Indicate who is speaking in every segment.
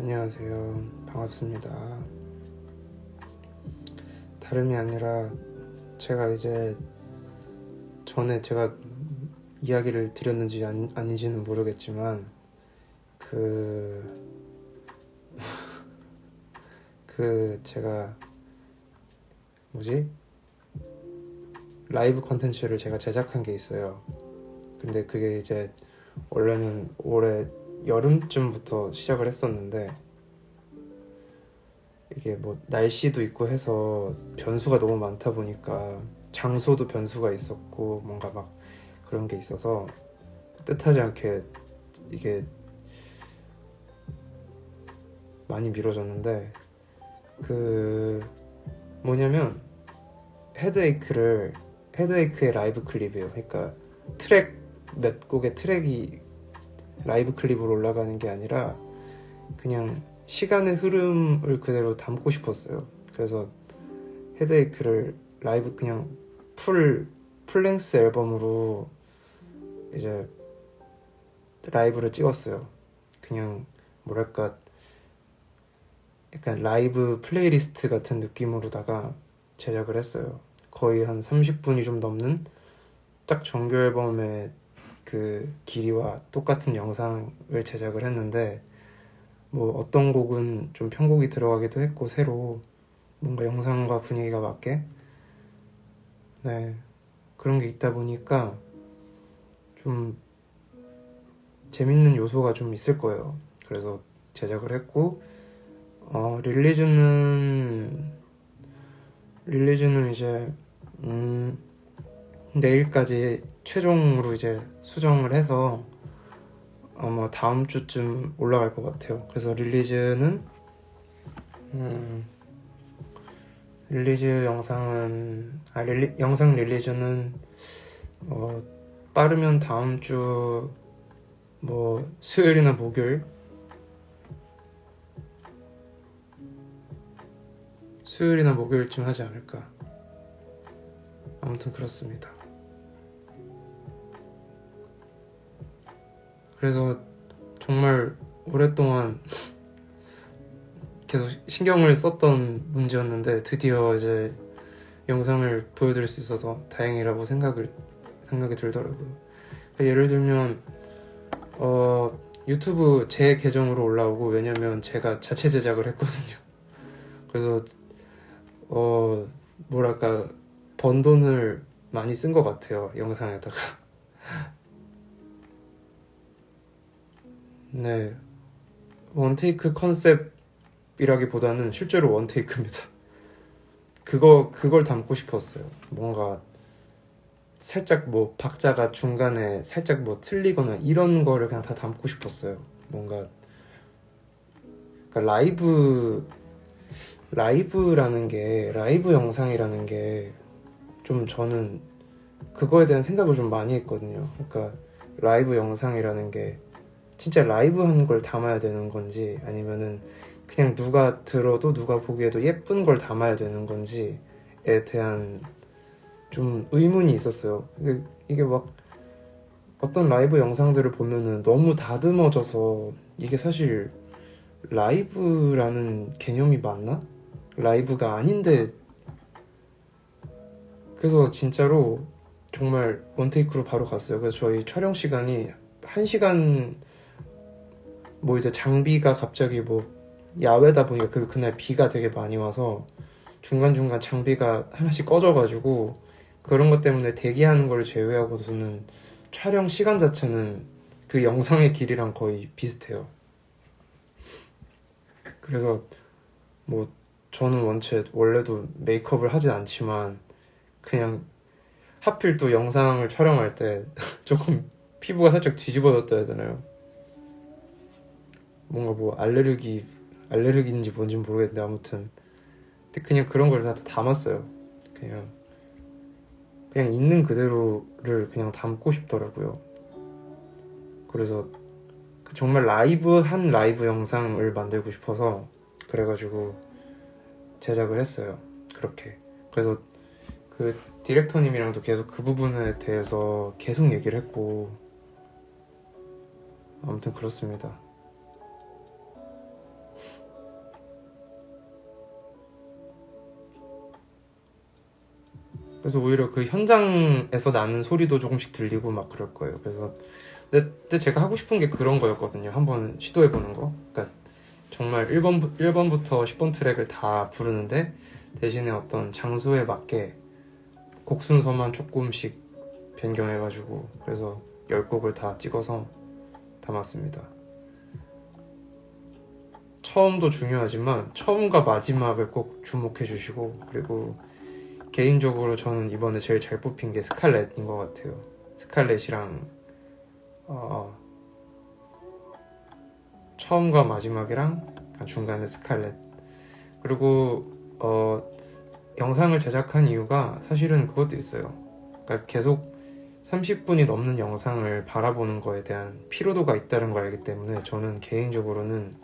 Speaker 1: 안녕하세요. 반갑습니다. 다름이 아니라 제가 이제 전에 제가 이야기를 드렸는지 아닌지는 모르겠지만 그 제가 라이브 컨텐츠를 제가 제작한 게 있어요. 근데 그게 이제 원래는 올해 여름쯤부터 시작을 했었는데 이게 뭐 날씨도 있고 해서 변수가 너무 많다 보니까 장소도 변수가 있었고 뭔가 막 그런 게 있어서 뜻하지 않게 이게 많이 미뤄졌는데 뭐냐면 헤드에이크의 라이브 클립이에요. 그러니까 몇 곡의 트랙이 라이브 클립으로 올라가는 게 아니라 그냥 시간의 흐름을 그대로 담고 싶었어요. 그래서 헤드에이크를 라이브 그냥 풀랭스 앨범으로 이제 라이브를 찍었어요. 그냥 뭐랄까 약간 라이브 플레이리스트 같은 느낌으로다가 제작을 했어요. 거의 한 30분이 좀 넘는 딱 정규 앨범의 그 길이와 똑같은 영상을 제작을 했는데 뭐 어떤 곡은 좀 편곡이 들어가기도 했고 새로 뭔가 영상과 분위기가 맞게 그런 게 있다 보니까 좀 재밌는 요소가 좀 있을 거예요. 그래서 제작을 했고 릴리즈는 이제 내일까지 최종으로 이제 수정을 해서 아마 다음 주쯤 올라갈 것 같아요. 그래서 영상 릴리즈는 빠르면 다음 주 뭐 수요일이나 목요일쯤 하지 않을까. 아무튼 그렇습니다. 그래서 정말 오랫동안 계속 신경을 썼던 문제였는데 드디어 이제 영상을 보여드릴 수 있어서 다행이라고 생각이 들더라고요. 예를 들면 유튜브 제 계정으로 올라오고, 왜냐면 제가 자체 제작을 했거든요. 그래서 뭐랄까 번 돈을 많이 쓴 것 같아요, 영상에다가. 네, 원테이크 컨셉이라기보다는 실제로 원테이크입니다. 그걸 담고 싶었어요. 뭔가 살짝 뭐 박자가 중간에 살짝 뭐 틀리거나 이런 거를 그냥 다 담고 싶었어요. 뭔가 그러니까 라이브 영상이라는 게 좀 저는 그거에 대한 생각을 좀 많이 했거든요. 그러니까 라이브 영상이라는 게 진짜 라이브 하는 걸 담아야 되는 건지, 아니면은 그냥 누가 들어도 누가 보기에도 예쁜 걸 담아야 되는 건지에 대한 좀 의문이 있었어요. 이게 막 어떤 라이브 영상들을 보면은 너무 다듬어져서 이게 사실 라이브라는 개념이 맞나? 라이브가 아닌데. 그래서 진짜로 정말 원테이크로 바로 갔어요. 그래서 저희 촬영 시간이 1시간, 뭐 이제 장비가 갑자기 뭐 야외다 보니까 그날 비가 되게 많이 와서 중간중간 장비가 하나씩 꺼져가지고 그런 것 때문에 대기하는 걸 제외하고서는 촬영 시간 자체는 그 영상의 길이랑 거의 비슷해요. 그래서 뭐 저는 원래도 메이크업을 하진 않지만 그냥 하필 또 영상을 촬영할 때 조금 피부가 살짝 뒤집어졌다 해야 되나요? 뭔가 뭐 알레르기인지 뭔지 모르겠는데 아무튼 근데 그냥 그런 걸 다 담았어요. 그냥 있는 그대로를 그냥 담고 싶더라고요. 그래서 정말 라이브 영상을 만들고 싶어서 그래가지고 제작을 했어요. 그렇게. 그래서 그 디렉터님이랑도 계속 그 부분에 대해서 계속 얘기를 했고, 아무튼 그렇습니다. 그래서 오히려 그 현장에서 나는 소리도 조금씩 들리고 막 그럴 거예요. 그래서 근데 제가 하고 싶은 게 그런 거였거든요. 한번 시도해보는 거. 그러니까 정말 1번부터 10번 트랙을 다 부르는데 대신에 어떤 장소에 맞게 곡 순서만 조금씩 변경해가지고 그래서 10곡을 다 찍어서 담았습니다. 처음도 중요하지만 처음과 마지막을 꼭 주목해 주시고, 그리고 개인적으로 저는 이번에 제일 잘 뽑힌 게 스칼렛인 것 같아요. 스칼렛이랑 처음과 마지막이랑 중간에 스칼렛. 그리고 영상을 제작한 이유가 사실은 그것도 있어요. 그러니까 계속 30분이 넘는 영상을 바라보는 거에 대한 피로도가 있다는 걸 알기 때문에 저는 개인적으로는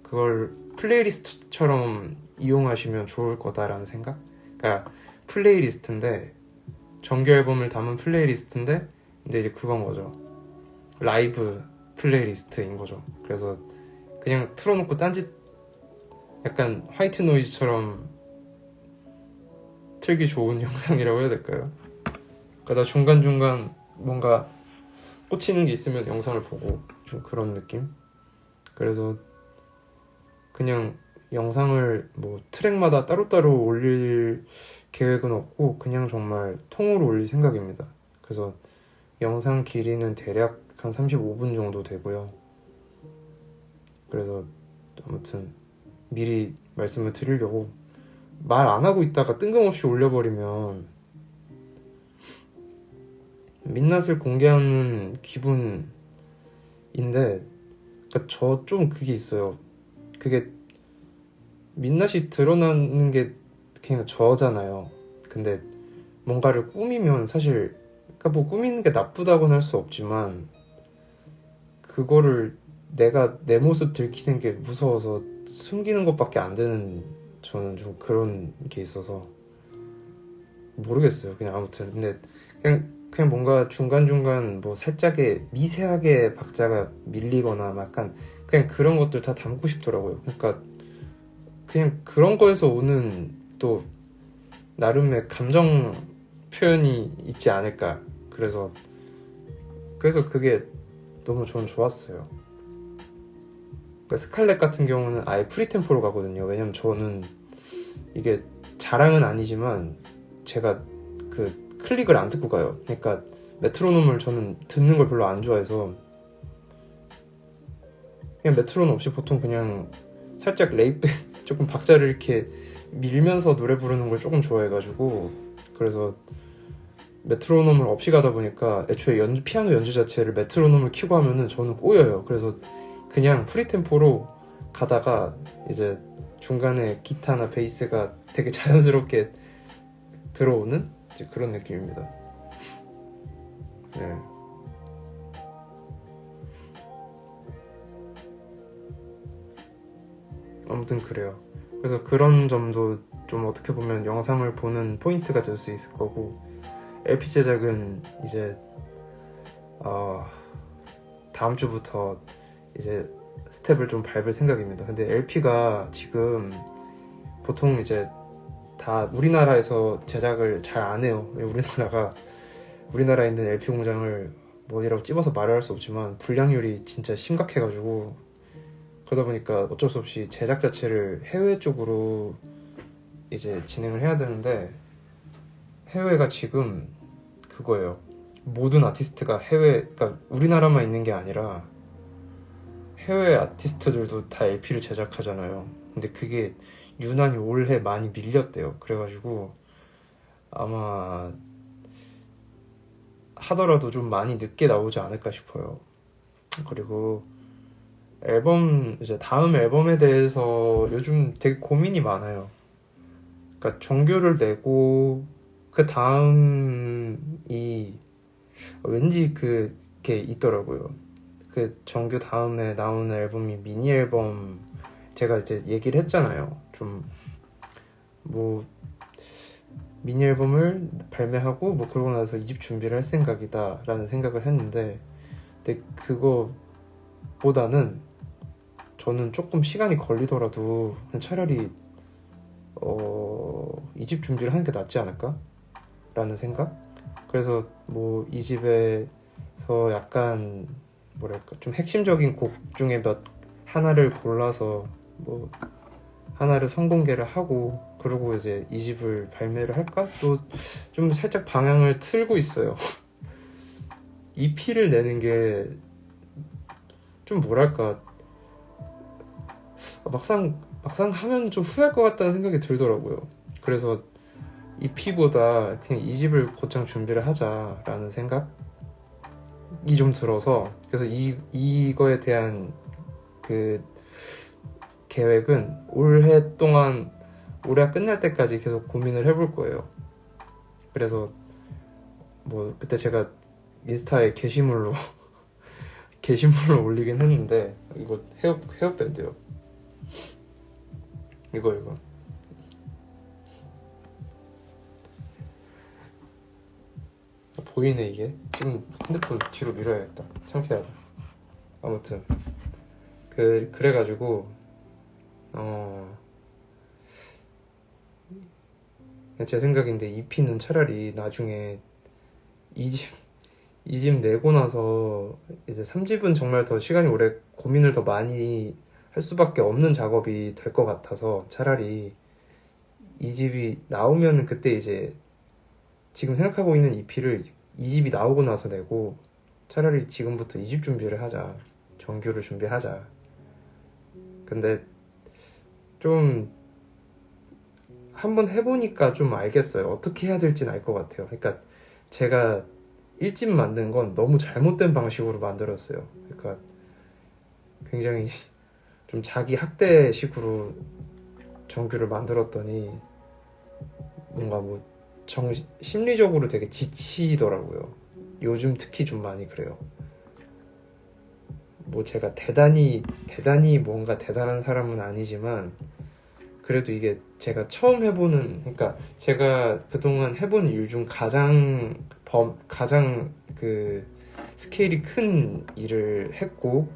Speaker 1: 그걸 플레이리스트처럼 이용하시면 좋을 거다라는 생각? 그러니까 플레이리스트인데, 정규 앨범을 담은 플레이리스트인데, 근데 이제 그건 거죠. 라이브 플레이리스트인 거죠. 그래서 그냥 틀어놓고 딴짓, 약간 화이트 노이즈처럼 틀기 좋은 영상이라고 해야 될까요? 그러니까 나 중간중간 뭔가 꽂히는 게 있으면 영상을 보고 좀 그런 느낌? 그래서 그냥 영상을 뭐 트랙마다 따로따로 올릴 계획은 없고 그냥 정말 통으로 올릴 생각입니다. 그래서 영상 길이는 대략 한 35분 정도 되고요. 그래서 아무튼 미리 말씀을 드리려고, 말 안 하고 있다가 뜬금없이 올려버리면 민낯을 공개하는 기분인데, 그러니까 저 좀 그게 있어요. 그게 민낯이 드러나는 게 그냥 저잖아요. 근데 뭔가를 꾸미면 사실, 그러니까 뭐 꾸미는 게 나쁘다고는 할 수 없지만 그거를 내가 내 모습 들키는 게 무서워서 숨기는 것밖에 안 되는, 저는 좀 그런 게 있어서 모르겠어요. 그냥 아무튼 근데 그냥 뭔가 중간중간 뭐 살짝의 미세하게 박자가 밀리거나 막 약간 그냥 그런 것들 다 담고 싶더라고요. 그러니까 그냥 그런 거에서 오는 또 나름의 감정 표현이 있지 않을까. 그래서 그게 너무 저는 좋았어요. 그러니까 스칼렛 같은 경우는 아예 프리템포로 가거든요. 왜냐면 저는 이게 자랑은 아니지만 제가 그 클릭을 안 듣고 가요. 그러니까 메트로놈을 저는 듣는 걸 별로 안 좋아해서 그냥 메트로놈 없이 보통 그냥 살짝 레이백 조금 박자를 이렇게 밀면서 노래 부르는 걸 조금 좋아해가지고, 그래서 메트로놈을 없이 가다 보니까 애초에 피아노 연주 자체를 메트로놈을 켜고 하면은 저는 꼬여요. 그래서 그냥 프리템포로 가다가 이제 중간에 기타나 베이스가 되게 자연스럽게 들어오는 이제 그런 느낌입니다. 네. 아무튼 그래요. 그래서 그런 점도 좀 어떻게 보면 영상을 보는 포인트가 될 수 있을 거고, LP 제작은 이제 다음 주부터 이제 스텝을 좀 밟을 생각입니다. 근데 LP가 지금 보통 이제 다 우리나라에서 제작을 잘 안 해요. 우리나라에 있는 LP 공장을 뭐이라고 찝어서 말을 할 수 없지만 불량률이 진짜 심각해가지고, 그러다 보니까 어쩔 수 없이 제작 자체를 해외 쪽으로 이제 진행을 해야 되는데, 해외가 지금 그거예요. 모든 아티스트가 그러니까 우리나라만 있는 게 아니라 해외 아티스트들도 다 LP를 제작하잖아요. 근데 그게 유난히 올해 많이 밀렸대요. 그래가지고 아마 하더라도 좀 많이 늦게 나오지 않을까 싶어요. 그리고 이제 다음 앨범에 대해서 요즘 되게 고민이 많아요. 그러니까 정규를 내고 그 다음이 왠지 그게 있더라고요. 그 정규 다음에 나오는 앨범이 미니 앨범, 제가 이제 얘기를 했잖아요. 좀 뭐 미니 앨범을 발매하고 뭐 그러고 나서 2집 준비를 할 생각이다 라는 생각을 했는데, 근데 그거보다는 저는 조금 시간이 걸리더라도 차라리 2집 준비를 하는 게 낫지 않을까? 라는 생각? 그래서 뭐 이 집에서 약간 뭐랄까 좀 핵심적인 곡 중에 하나를 골라서 뭐 하나를 선공개를 하고 그러고 이제 이 집을 발매를 할까? 또 좀 살짝 방향을 틀고 있어요. EP를 내는 게 좀 뭐랄까 막상 하면 좀 후회할 것 같다는 생각이 들더라고요. 그래서 EP보다 그냥 이 집을 곧장 준비를 하자라는 생각이 좀 들어서 그래서 이거에 대한 그 계획은 올해가 끝날 때까지 계속 고민을 해볼 거예요. 그래서 뭐 그때 제가 인스타에 게시물로 올리긴 했는데 이거 헤어밴드요. 이거 보이네. 이게 지금 핸드폰 뒤로 밀어야겠다. 창피하다. 아무튼 그래가지고 제 생각인데 EP는 차라리 나중에 이 집 내고 나서 이제 3집은 정말 더 시간이 오래 고민을 더 많이 할 수밖에 없는 작업이 될 것 같아서 차라리 이 집이 나오면 그때 이제 지금 생각하고 있는 EP를 이 집이 나오고 나서 내고 차라리 지금부터 이 집 준비를 하자. 정규를 준비하자. 근데 좀 한번 해보니까 좀 알겠어요. 어떻게 해야 될지는 알 것 같아요. 그러니까 제가 1집 만든 건 너무 잘못된 방식으로 만들었어요. 그러니까 굉장히 좀 자기 학대식으로 정규를 만들었더니 뭔가 뭐 심리적으로 되게 지치더라고요. 요즘 특히 좀 많이 그래요. 뭐 제가 대단히 뭔가 대단한 사람은 아니지만 그래도 이게 제가 처음 해보는, 그러니까 제가 그동안 해본 일 중 가장 그 스케일이 큰 일을 했고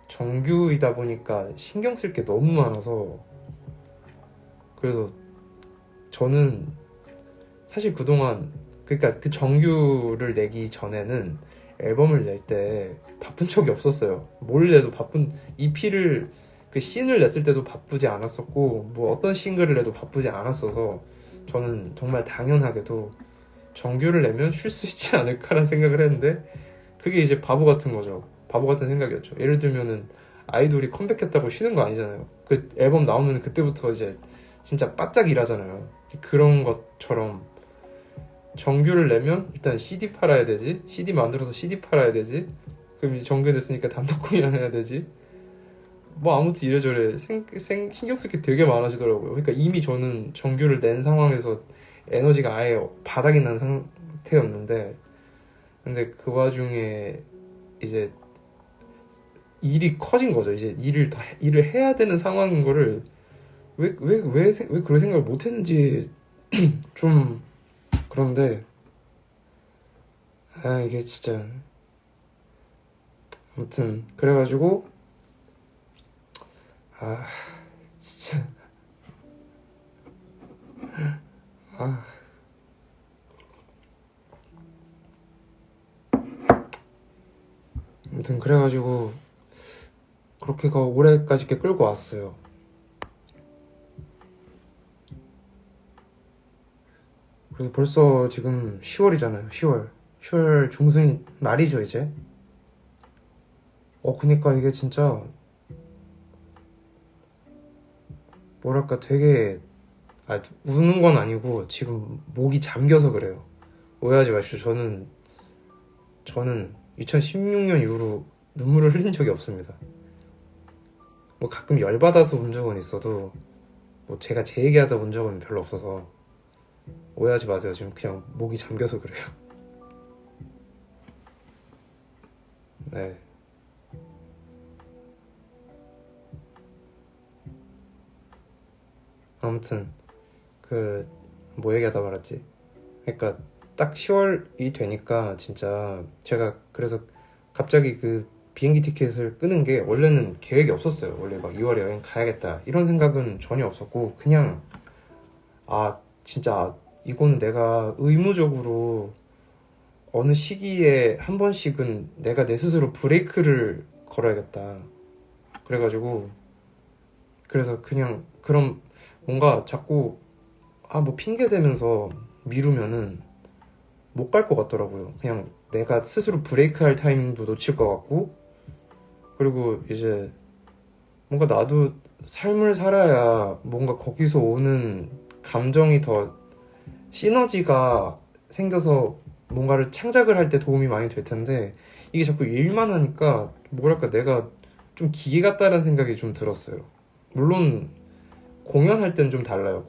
Speaker 1: 정규이다 보니까 신경 쓸 게 너무 많아서 그래서 저는 사실 그동안 그러니까 그 정규를 내기 전에는 앨범을 낼 때 바쁜 적이 없었어요. 뭘 내도 EP를 그 씬을 냈을 때도 바쁘지 않았었고 뭐 어떤 싱글을 내도 바쁘지 않았어서 저는 정말 당연하게도 정규를 내면 쉴 수 있지 않을까라는 생각을 했는데 그게 이제 바보 같은 거죠. 바보 같은 생각이었죠. 예를 들면은 아이돌이 컴백했다고 쉬는 거 아니잖아요. 그 앨범 나오면 그때부터 이제 진짜 바짝 일하잖아요. 그런 것처럼 정규를 내면 일단 CD 팔아야 되지, CD 만들어서 CD 팔아야 되지, 그럼 이제 정규 됐으니까 단독 공연 해야 되지, 뭐 아무튼 이래저래 신경 쓸 게 되게 많아지더라고요. 그러니까 이미 저는 정규를 낸 상황에서 에너지가 아예 바닥이 난 상태였는데 근데 그 와중에 이제 일이 커진 거죠. 이제 일을 해야 되는 상황인 거를 왜 그런 생각을 못 했는지 좀 그런데 이게 진짜 아무튼 그래가지고 진짜 아무튼 그래가지고 그렇게가 올해까지 이렇게 끌고 왔어요. 그래서 벌써 지금 10월이잖아요. 10월 중순 말이죠 이제. 그니까 이게 진짜 뭐랄까 되게 우는 건 아니고 지금 목이 잠겨서 그래요. 오해하지 마시죠. 저는 2016년 이후로 눈물을 흘린 적이 없습니다. 뭐 가끔 열받아서 운 적은 있어도 뭐 제가 제 얘기하다 운 적은 별로 없어서 오해하지 마세요. 지금 그냥 목이 잠겨서 그래요. 네. 아무튼 뭐 얘기하다 말았지. 그러니까 딱 10월이 되니까 진짜 제가 그래서 갑자기 그 비행기 티켓을 끄는 게 원래는 계획이 없었어요. 원래 막 2월에 여행 가야겠다 이런 생각은 전혀 없었고 그냥 진짜 이거는 내가 의무적으로 어느 시기에 한 번씩은 내가 내 스스로 브레이크를 걸어야겠다. 그래가지고 그래서 그냥 그럼 뭔가 자꾸 뭐 핑계 대면서 미루면은 못 갈 것 같더라고요. 그냥 내가 스스로 브레이크 할 타이밍도 놓칠 것 같고, 그리고 이제 뭔가 나도 삶을 살아야 뭔가 거기서 오는 감정이 더 시너지가 생겨서 뭔가를 창작을 할 때 도움이 많이 될 텐데, 이게 자꾸 일만 하니까 뭐랄까 내가 좀 기계 같다는 생각이 좀 들었어요. 물론 공연할 땐 좀 달라요.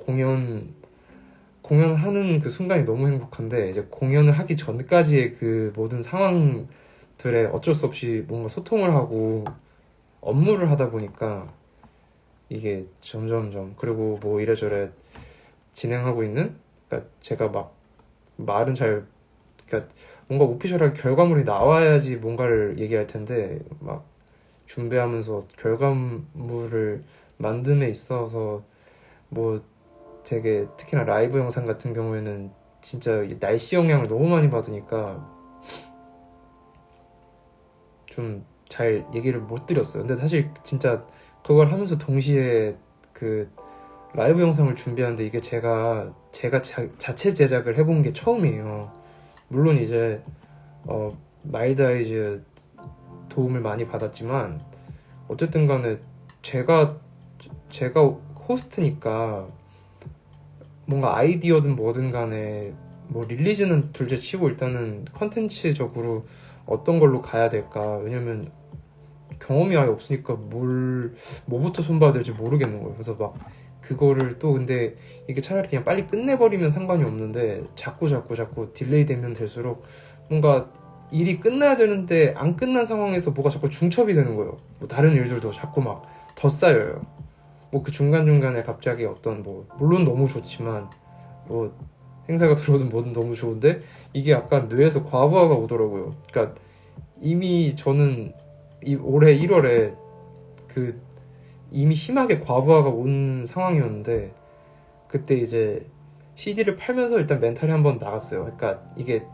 Speaker 1: 공연하는 그 순간이 너무 행복한데, 이제 공연을 하기 전까지의 그 모든 상황들에 어쩔 수 없이 뭔가 소통을 하고 업무를 하다 보니까 이게 점점점, 그리고 뭐 이래저래 진행하고 있는, 그러니까 제가 막 말은 잘, 그러니까 뭔가 오피셜하게 결과물이 나와야지 뭔가를 얘기할 텐데, 막 준비하면서 결과물을 만듦에 있어서 뭐 되게 특히나 라이브 영상 같은 경우에는 진짜 날씨 영향을 너무 많이 받으니까 좀 잘 얘기를 못 드렸어요. 근데 사실 진짜 그걸 하면서 동시에 그 라이브 영상을 준비하는데, 이게 제가 자체 제작을 해본 게 처음이에요. 물론 이제 마이드아이즈 도움을 많이 받았지만 어쨌든 간에 제가 호스트니까 뭔가 아이디어든 뭐든 간에 뭐 릴리즈는 둘째 치고 일단은 컨텐츠적으로 어떤 걸로 가야 될까, 왜냐면 경험이 아예 없으니까 뭐부터 손봐야 될지 모르겠는 거예요. 그래서 막 그거를 또, 근데 이게 차라리 그냥 빨리 끝내버리면 상관이 없는데 자꾸 딜레이 되면 될수록 뭔가 일이 끝나야 되는데 안 끝난 상황에서 뭐가 자꾸 중첩이 되는 거예요. 뭐 다른 일들도 자꾸 막 더 쌓여요. 뭐 그 중간중간에 갑자기 어떤, 뭐 물론 너무 좋지만 뭐 행사가 들어오든 뭐든 너무 좋은데 이게 약간 뇌에서 과부하가 오더라고요. 그러니까 이미 저는 올해 1월에 그 이미 심하게 과부하가 온 상황이었는데, 그때 이제 CD를 팔면서 일단 멘탈이 한번 나갔어요. 그러니까 이게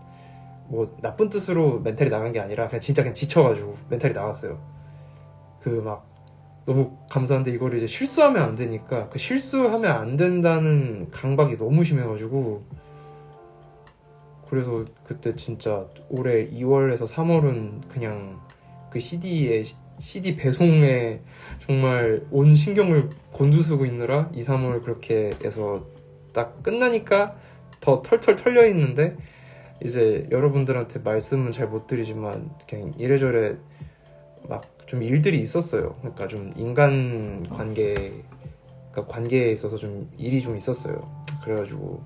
Speaker 1: 뭐 나쁜 뜻으로 멘탈이 나간 게 아니라 그냥 진짜 그냥 지쳐가지고 멘탈이 나갔어요. 그 막 너무 감사한데 이거를 이제 실수하면 안 되니까, 그 실수하면 안 된다는 강박이 너무 심해가지고, 그래서 그때 진짜 올해 2월에서 3월은 그냥 그 CD 배송에 정말 온 신경을 곤두쓰고 있느라 2, 3월 그렇게 해서 딱 끝나니까 더 털털 털려 있는데, 이제 여러분들한테 말씀은 잘 못 드리지만 그냥 이래저래 막 좀 일들이 있었어요. 그러니까 좀 인간 그러니까 관계에 있어서 좀 일이 좀 있었어요. 그래가지고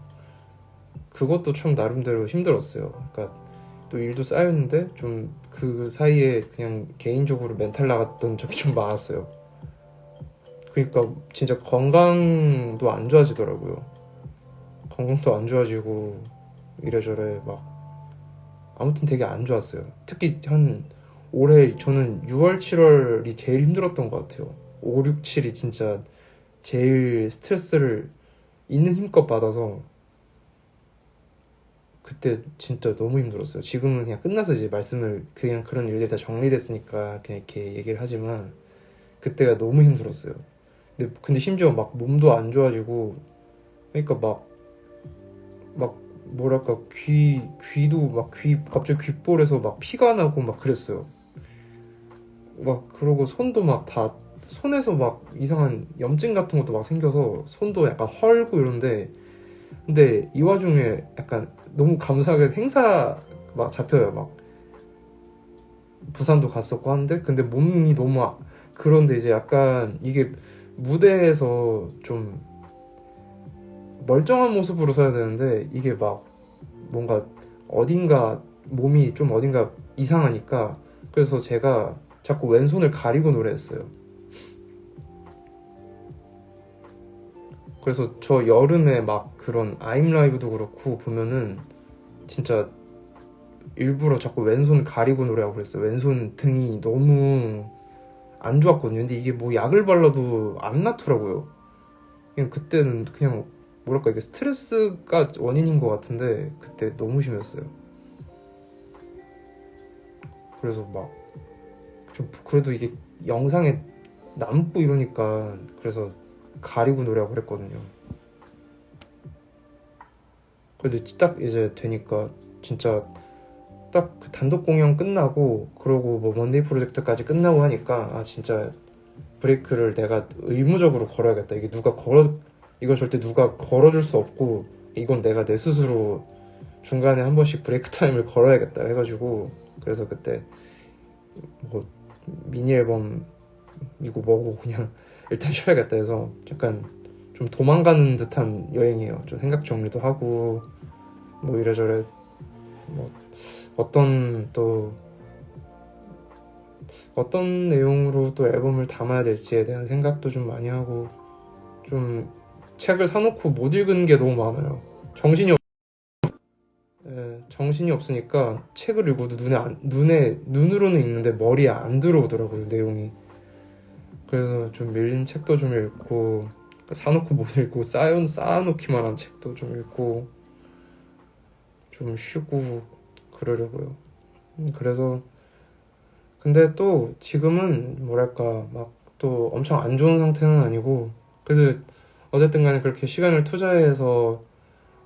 Speaker 1: 그것도 참 나름대로 힘들었어요. 그러니까 또 일도 쌓였는데 좀 그 사이에 그냥 개인적으로 멘탈 나갔던 적이 좀 많았어요. 그러니까 진짜 건강도 안 좋아지더라고요. 건강도 안 좋아지고 이래저래 막 아무튼 되게 안 좋았어요. 특히 한 올해 저는 6월, 7월이 제일 힘들었던 것 같아요. 5, 6, 7이 진짜 제일 스트레스를 있는 힘껏 받아서 그때 진짜 너무 힘들었어요. 지금은 그냥 끝나서 이제 말씀을, 그냥 그런 일들이 다 정리됐으니까 그냥 이렇게 얘기를 하지만 그때가 너무 힘들었어요. 근데 심지어 막 몸도 안 좋아지고, 그러니까 막 뭐랄까 귀도 막 갑자기 귓볼에서 막 피가 나고 막 그랬어요. 막 그러고 손도 막 다, 손에서 막 이상한 염증 같은 것도 막 생겨서 손도 약간 헐고 이런데, 근데 이 와중에 약간 너무 감사하게 행사 막 잡혀요. 막 부산도 갔었고 하는데, 근데 몸이 너무 그런데 이제 약간 이게 무대에서 좀 멀쩡한 모습으로 서야 되는데 이게 막 뭔가 어딘가 몸이 좀 어딘가 이상하니까, 그래서 제가 자꾸 왼손을 가리고 노래했어요. 그래서 저 여름에 막 그런 아임 라이브도 그렇고 보면은 진짜 일부러 자꾸 왼손 가리고 노래하고 그랬어요. 왼손 등이 너무 안 좋았거든요. 근데 이게 뭐 약을 발라도 안 낫더라고요. 그냥 그때는 그냥 뭐랄까 이게 스트레스가 원인인 것 같은데 그때 너무 심했어요. 그래서 막 좀 그래도 이게 영상에 남고 이러니까 그래서 가리고 노래하고 그랬거든요. 근데 딱 이제 되니까 진짜 딱 그 단독 공연 끝나고 그러고 뭐 먼데이 프로젝트까지 끝나고 하니까 아 진짜 브레이크를 내가 의무적으로 걸어야겠다. 이게 이걸 절대 누가 걸어줄 수 없고 이건 내가 내 스스로 중간에 한 번씩 브레이크 타임을 걸어야겠다 해가지고 그래서 그때 뭐 미니 앨범 이거 뭐고 그냥 일단 쉬어야겠다 해서 약간 좀 도망가는 듯한 여행이에요. 좀 생각 정리도 하고 뭐 이래저래 뭐 어떤 내용으로 또 앨범을 담아야 될지에 대한 생각도 좀 많이 하고 좀 책을 사놓고 못 읽은 게 너무 많아요. 정신이 없으니까 책을 읽어도 눈으로는 읽는데 머리에 안 들어오더라고요, 내용이. 그래서 좀 밀린 책도 좀 읽고, 사놓고 못 읽고, 쌓아놓기만 한 책도 좀 읽고, 좀 쉬고, 그러려고요. 그래서, 근데 또 지금은 뭐랄까, 막 또 엄청 안 좋은 상태는 아니고, 그래도 어쨌든 간에 그렇게 시간을 투자해서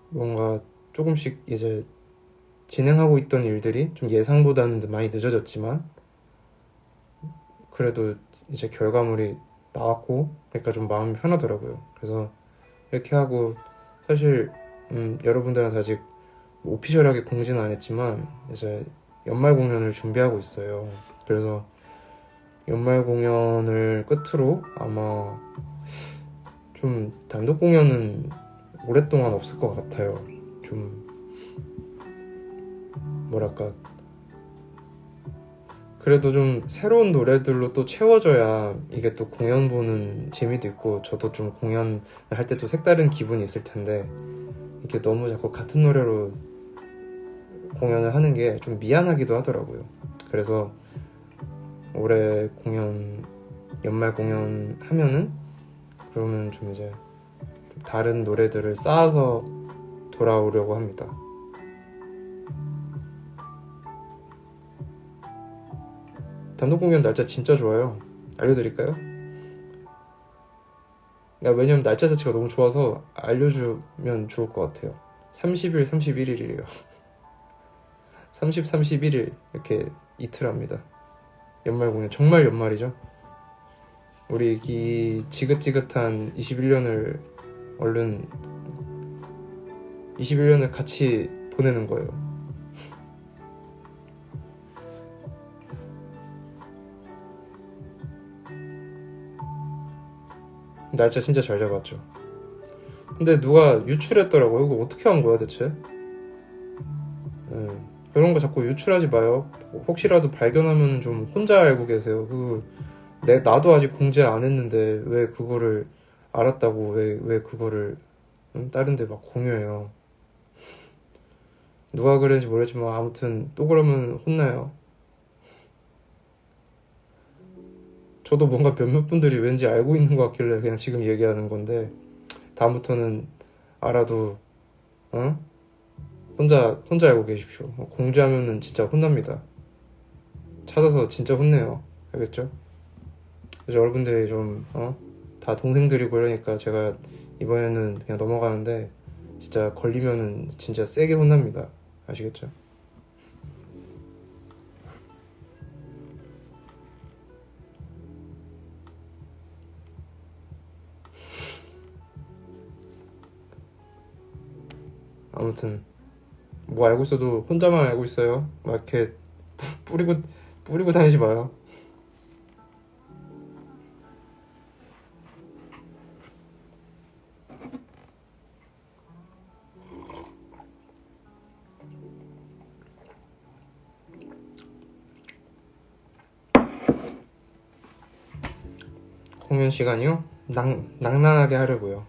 Speaker 1: 뭔가 조금씩 이제 진행하고 있던 일들이 좀 예상보다는 많이 늦어졌지만 그래도 이제 결과물이 나왔고 그러니까 좀 마음이 편하더라고요. 그래서 이렇게 하고 사실 여러분들한테 아직 오피셜하게 공지는 안 했지만 이제 연말 공연을 준비하고 있어요. 그래서 연말 공연을 끝으로 아마 좀 단독 공연은 오랫동안 없을 것 같아요. 좀 뭐랄까 그래도 좀 새로운 노래들로 또 채워져야 이게 또 공연 보는 재미도 있고 저도 좀 공연을 할 때 또 색다른 기분이 있을 텐데 이게 너무 자꾸 같은 노래로 공연을 하는 게 좀 미안하기도 하더라고요. 그래서 올해 공연 연말 공연 하면은 그러면 좀 이제 좀 다른 노래들을 쌓아서 돌아오려고 합니다. 단독 공연 날짜 진짜 좋아요. 알려드릴까요? 왜냐면 날짜 자체가 너무 좋아서 알려주면 좋을 것 같아요. 30일, 31일이래요. 30, 31일 이렇게 이틀 합니다. 연말 공연 정말 연말이죠. 우리 이 지긋지긋한 21년을 얼른 21년을 같이 보내는 거예요. 날짜 진짜 잘 잡았죠. 근데 누가 유출했더라고요. 이거 어떻게 한 거야 대체? 그런 거 자꾸 유출하지 마요. 혹시라도 발견하면 좀 혼자 알고 계세요. 나도 아직 공지 안 했는데 왜 그거를 알았다고 왜 그거를 다른 데 막 공유해요. 누가 그랬는지 모르겠지만 아무튼 또 그러면 혼나요. 저도 뭔가 몇몇 분들이 왠지 알고 있는 것 같길래 그냥 지금 얘기하는 건데 다음부터는 알아도 어? 혼자 알고 계십시오. 공지하면은 진짜 혼납니다. 찾아서 진짜 혼내요. 알겠죠? 그래서 여러분들이 다 동생들이고 이러니까 제가 이번에는 그냥 넘어가는데 진짜 걸리면은 진짜 세게 혼납니다. 아시겠죠? 아무튼 뭐 알고 있어도 혼자만 알고 있어요. 막 이렇게 뿌리고 다니지 마요. 공연 시간이요? 낭낭하게 하려고요.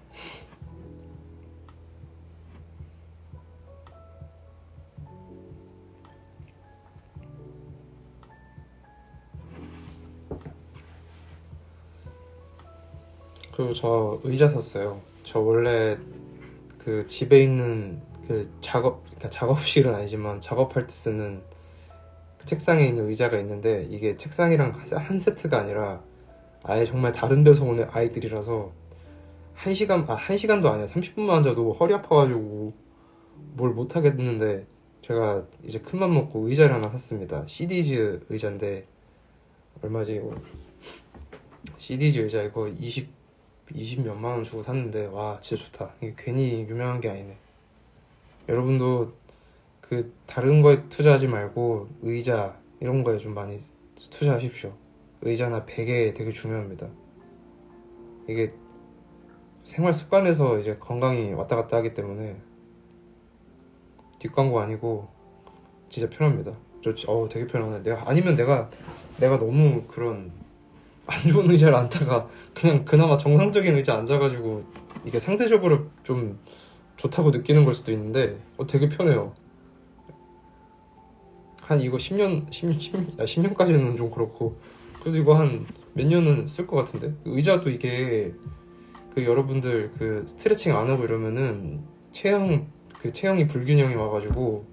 Speaker 1: 그리고 저 의자 샀어요. 저 원래 그 집에 있는 그 그러니까 작업실은 아니지만 작업할 때 쓰는 그 책상에 있는 의자가 있는데 이게 책상이랑 한 세트가 아니라 아예 정말 다른 데서 오는 아이들이라서 1시간도 아니야. 30분만 앉아도 허리 아파가지고 뭘 못하겠는데 제가 이제 큰맘 먹고 의자를 하나 샀습니다. CD즈 의자인데 얼마지 이거? CD즈 의자 이거 20 몇만 원 주고 샀는데 와 진짜 좋다. 이게 괜히 유명한 게 아니네. 여러분도 그 다른 거에 투자하지 말고 의자 이런 거에 좀 많이 투자하십시오. 의자나 베개 되게 중요합니다. 이게 생활 습관에서 이제 건강이 왔다 갔다 하기 때문에 뒷광고 아니고 진짜 편합니다. 되게 편하네. 내가 너무 그런 안 좋은 의자를 앉다가 그냥 그나마 정상적인 의자 앉아가지고 이게 상대적으로 좀 좋다고 느끼는 걸 수도 있는데 되게 편해요. 한 이거 10년까지는 좀 그렇고 그래도 이거 한 몇 년은 쓸 것 같은데. 의자도 이게 그 여러분들 그 스트레칭 안 하고 이러면은 체형이 불균형이 와가지고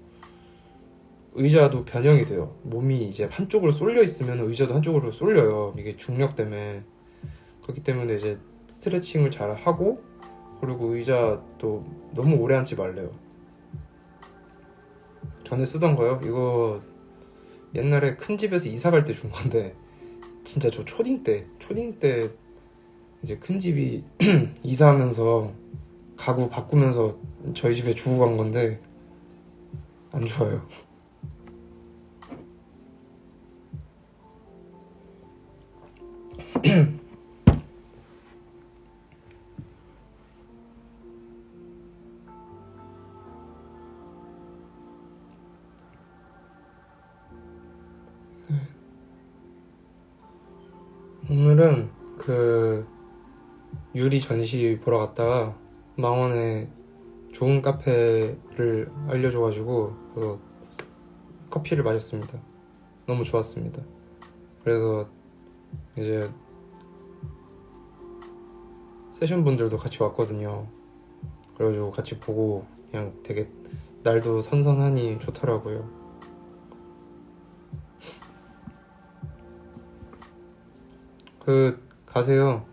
Speaker 1: 의자도 변형이 돼요. 몸이 이제 한쪽으로 쏠려 있으면 의자도 한쪽으로 쏠려요. 이게 중력 때문에. 그렇기 때문에 이제 스트레칭을 잘 하고 그리고 의자도 너무 오래 앉지 말래요. 전에 쓰던 거요? 이거 옛날에 큰 집에서 이사 갈 때 준 건데 진짜 저 초딩 때 이제 큰 집이 이사하면서 가구 바꾸면서 저희 집에 주고 간 건데 안 좋아요. 오늘은 그 유리 전시 보러 갔다가 망원에 좋은 카페를 알려줘가지고 그래서 커피를 마셨습니다. 너무 좋았습니다. 그래서 이제 세션분들도 같이 왔거든요. 그래가지고 같이 보고 그냥 되게 날도 선선하니 좋더라고요. 가세요.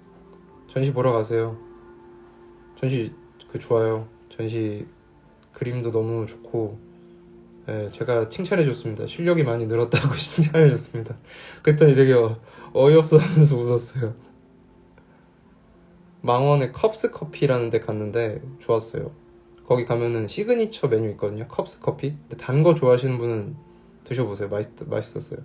Speaker 1: 전시 보러 가세요. 전시 좋아요. 전시 그림도 너무 좋고 제가 칭찬해줬습니다. 실력이 많이 늘었다고 칭찬해줬습니다. 그랬더니 되게 어이없어 하면서 웃었어요. 망원의 컵스 커피라는 데 갔는데 좋았어요. 거기 가면은 시그니처 메뉴 있거든요. 컵스 커피. 근데 단 거 좋아하시는 분은 드셔보세요. 맛있었어요.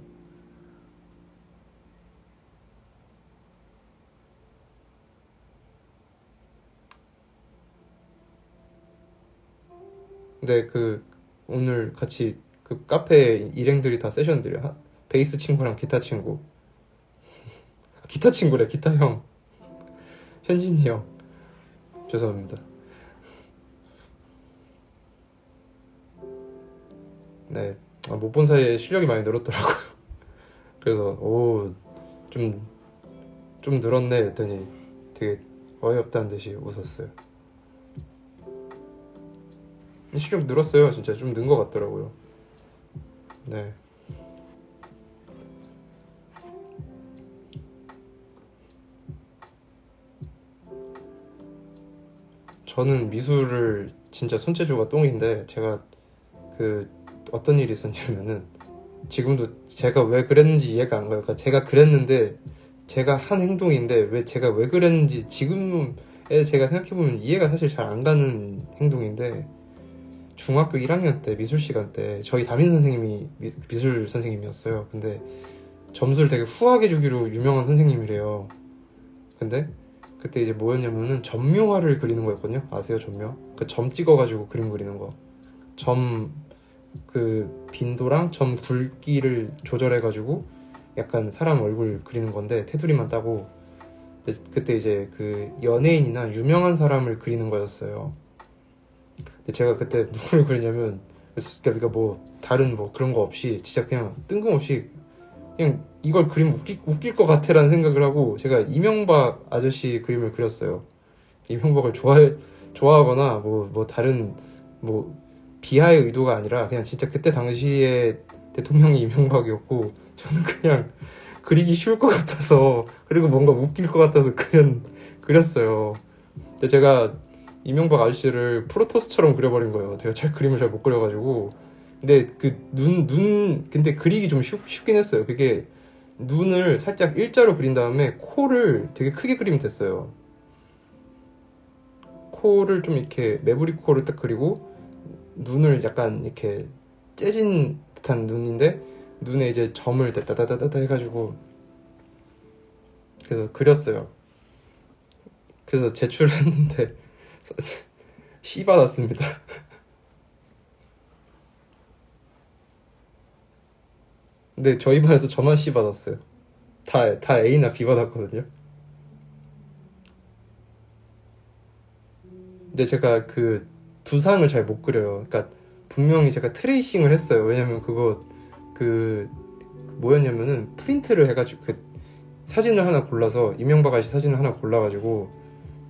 Speaker 1: 근데 오늘 같이 그 카페 일행들이 다 세션들이야. 베이스 친구랑 기타 친구. 기타 친구래, 기타 형. 현진이 형. 죄송합니다. 네. 못 본 사이에 실력이 많이 늘었더라고요. 그래서, 좀 늘었네. 했더니 되게 어이없다는 듯이 웃었어요. 실력 늘었어요. 진짜 좀 는 것 같더라고요. 네. 저는 미술을 진짜 손재주가 똥인데 제가 어떤 일이 있었냐면은 지금도 제가 왜 그랬는지 이해가 안 가요. 그러니까 제가 그랬는데 제가 한 행동인데 제가 왜 그랬는지 지금에 제가 생각해보면 이해가 사실 잘 안 가는 행동인데 중학교 1학년 때 미술 시간 때 저희 담임 선생님이 미술 선생님이었어요. 근데 점수를 되게 후하게 주기로 유명한 선생님이래요. 근데 그때 이제 뭐였냐면은 점묘화를 그리는 거였거든요. 아세요, 점묘? 그 점 찍어가지고 그림 그리는 거. 빈도랑 점 굵기를 조절해가지고 약간 사람 얼굴 그리는 건데 테두리만 따고 그때 이제 연예인이나 유명한 사람을 그리는 거였어요. 근데 제가 그때 누구를 그리냐면 그러니까 다른 그런 거 없이 진짜 그냥 뜬금없이 그냥 이걸 그리면 웃길 것 같아라는 생각을 하고 제가 이명박 아저씨 그림을 그렸어요. 이명박을 좋아하거나 뭐 다른 뭐 비하의 의도가 아니라 그냥 진짜 그때 당시에 대통령이 이명박이었고 저는 그냥 그리기 쉬울 것 같아서 그리고 뭔가 웃길 것 같아서 그렸어요. 근데 제가 이명박 아저씨를 프로토스처럼 그려버린 거예요. 제가 그림을 잘 못 그려가지고. 근데 그 근데 그리기 좀 쉽긴 했어요. 그게 눈을 살짝 일자로 그린 다음에 코를 되게 크게 그리면 됐어요. 코를 좀 이렇게 매부리 코를 딱 그리고 눈을 약간 이렇게 째진 듯한 눈인데 눈에 이제 점을 따다다다다 해가지고 그래서 그렸어요. 그래서 제출했는데 C 받았습니다. 근데 저희 반에서 저만 C 받았어요. 다 A나 B 받았거든요. 근데 제가 그 두상을 잘 못 그려요. 그러니까 분명히 제가 트레이싱을 했어요. 왜냐면 그거 그 뭐였냐면은 프린트를 해가지고 그 사진을 하나 골라서 이명박 아저씨 사진을 하나 골라가지고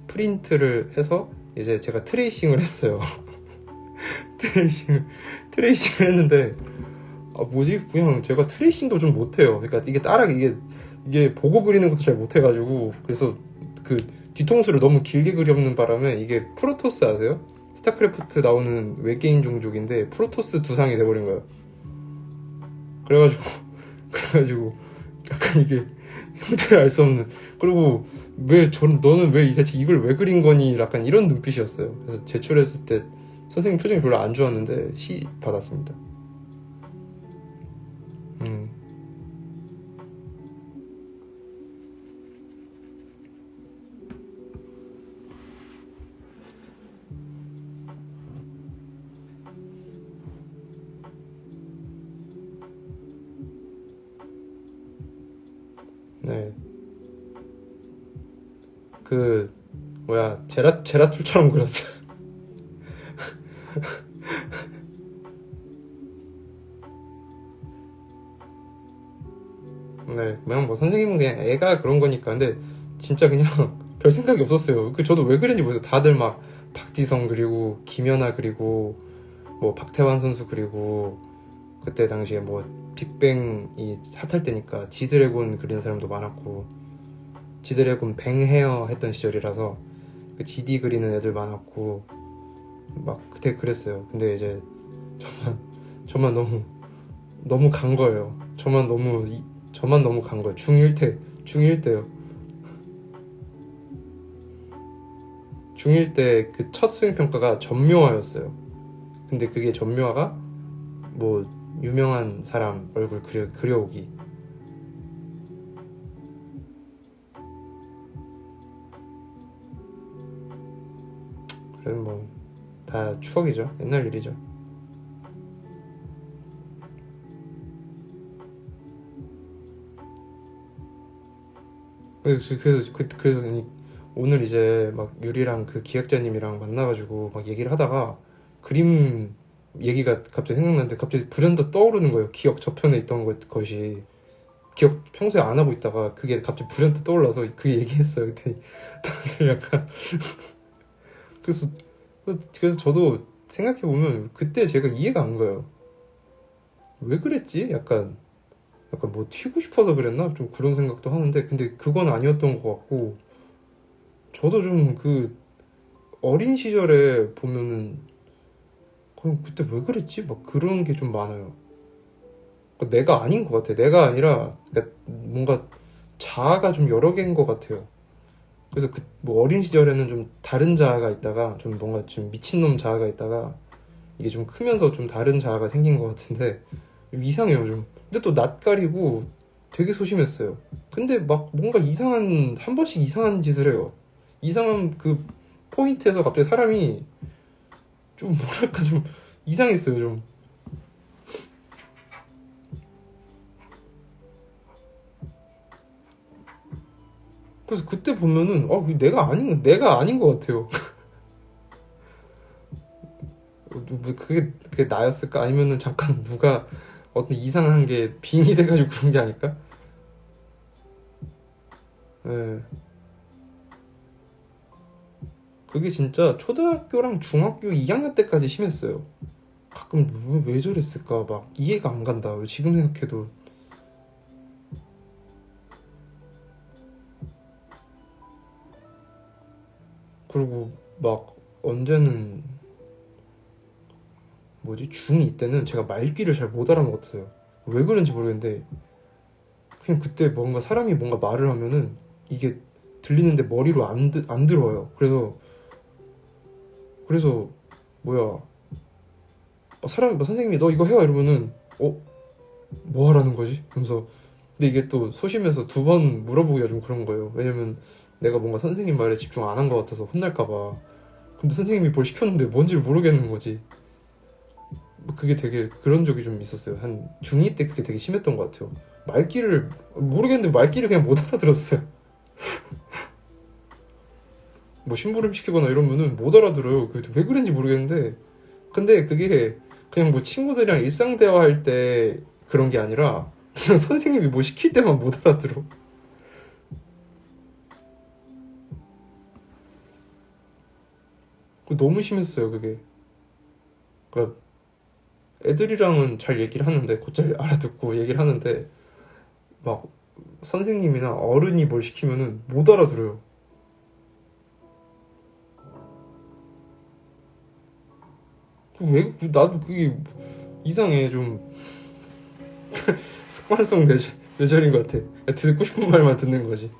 Speaker 1: 프린트를 해서 이제 제가 트레이싱을 했어요. 트레이싱을 했는데 아 뭐지 그냥 제가 트레이싱도 좀 못해요. 그러니까 이게 이게 보고 그리는 것도 잘 못해가지고 그래서 그 뒤통수를 너무 길게 그려는 바람에 이게 프로토스 아세요? 스타크래프트 나오는 외계인 종족인데 프로토스 두상이 돼버린 거예요. 그래가지고 그래가지고 약간 이게 형태를 알 수 없는 그리고 너는 왜 대체 이걸 왜 그린 거니 약간 이런 눈빛이었어요. 그래서 제출했을 때 선생님 표정이 별로 안 좋았는데 C 받았습니다. 음. 네. 그 뭐야 제라툴처럼 그렸어요. 네, 그냥 뭐 선생님은 그냥 애가 그런 거니까. 근데 진짜 그냥 별 생각이 없었어요. 그 저도 왜 그랬는지 모르겠어요. 다들 막 박지성 그리고 김연아 그리고 뭐 박태환 선수 그리고 그때 당시에 뭐 빅뱅이 핫할 때니까 지드래곤 그리는 사람도 많았고 지드래곤 뱅헤어 했던 시절이라서 그 GD 그리는 애들 많았고 막 그때 그랬어요. 근데 이제 저만 너무 간 거예요. 저만 너무 간 거예요. 중1 때요. 중1 때 그 첫 수행평가가 전묘화였어요. 근데 그게 전묘화가 뭐 유명한 사람 얼굴 그려오기. 그래서 뭐 다 추억이죠. 옛날 일이죠. 그래서 오늘 이제 막 유리랑 그 기획자님이랑 만나가지고 막 얘기를 하다가 그림 얘기가 갑자기 생각났는데 갑자기 불현듯 떠오르는 거예요. 기억 저편에 있던 것이 기억 평소에 안 하고 있다가 그게 갑자기 불현듯 떠올라서 그 얘기했어요. 그때 다들 약간 그래서 저도 생각해 보면 그때 제가 이해가 안 가요. 왜 그랬지? 약간 뭐 튀고 싶어서 그랬나? 좀 그런 생각도 하는데 근데 그건 아니었던 것 같고 저도 좀 그 어린 시절에 보면은 그럼 그때 왜 그랬지? 막 그런 게 좀 많아요. 그러니까 내가 아닌 것 같아. 내가 아니라 그러니까 뭔가 자아가 좀 여러 개인 것 같아요. 그래서 그 뭐 어린 시절에는 좀 다른 자아가 있다가 좀 뭔가 좀 미친놈 자아가 있다가 이게 좀 크면서 좀 다른 자아가 생긴 것 같은데 이상해요 좀. 근데 또 낯가리고 되게 소심했어요. 근데 막 뭔가 한 번씩 이상한 짓을 해요. 이상한 그 포인트에서 갑자기 사람이 좀 뭐랄까 좀 이상했어요 좀. 그래서 그때 보면은 내가 아닌 것 같아요. 뭐 그게 나였을까? 아니면은 잠깐 누가 어떤 이상한 게 빙이 돼가지고 그런 게 아닐까? 예. 그게 진짜 초등학교랑 중학교 2학년 때까지 심했어요. 가끔 왜 저랬을까 막 이해가 안 간다. 지금 생각해도. 그리고 막 언제는 뭐지 중2 때는 제가 말귀를 잘 못 알아먹었어요. 왜 그런지 모르겠는데 그냥 그때 뭔가 사람이 뭔가 말을 하면은 이게 들리는데 머리로 안 들어와요. 그래서 뭐야 사람이 선생님이 너 이거 해와 이러면은 뭐 하라는 거지? 그러면서 근데 이게 또 소심해서 2번 물어보기가 좀 그런 거예요. 왜냐면 내가 뭔가 선생님 말에 집중 안 한 것 같아서 혼날까 봐. 근데 선생님이 뭘 시켰는데 뭔지를 모르겠는 거지. 그게 되게 그런 적이 좀 있었어요. 한 중2 때 그게 되게 심했던 것 같아요. 말귀를 모르겠는데 말귀를 그냥 못 알아들었어요. 뭐 심부름 시키거나 이러면은 못 알아들어요. 그게 왜 그런지 모르겠는데 근데 그게 그냥 뭐 친구들이랑 일상 대화할 때 그런 게 아니라 그냥 선생님이 뭐 시킬 때만 못 알아들어. 너무 심했어요 그게. 그러니까 애들이랑은 잘 얘기를 하는데 곧잘 알아듣고 얘기를 하는데 막 선생님이나 어른이 뭘 시키면은 못 알아들어요. 왜 나도 그게 이상해. 좀 습관성 뇌절인 것 같아. 듣고 싶은 말만 듣는 거지.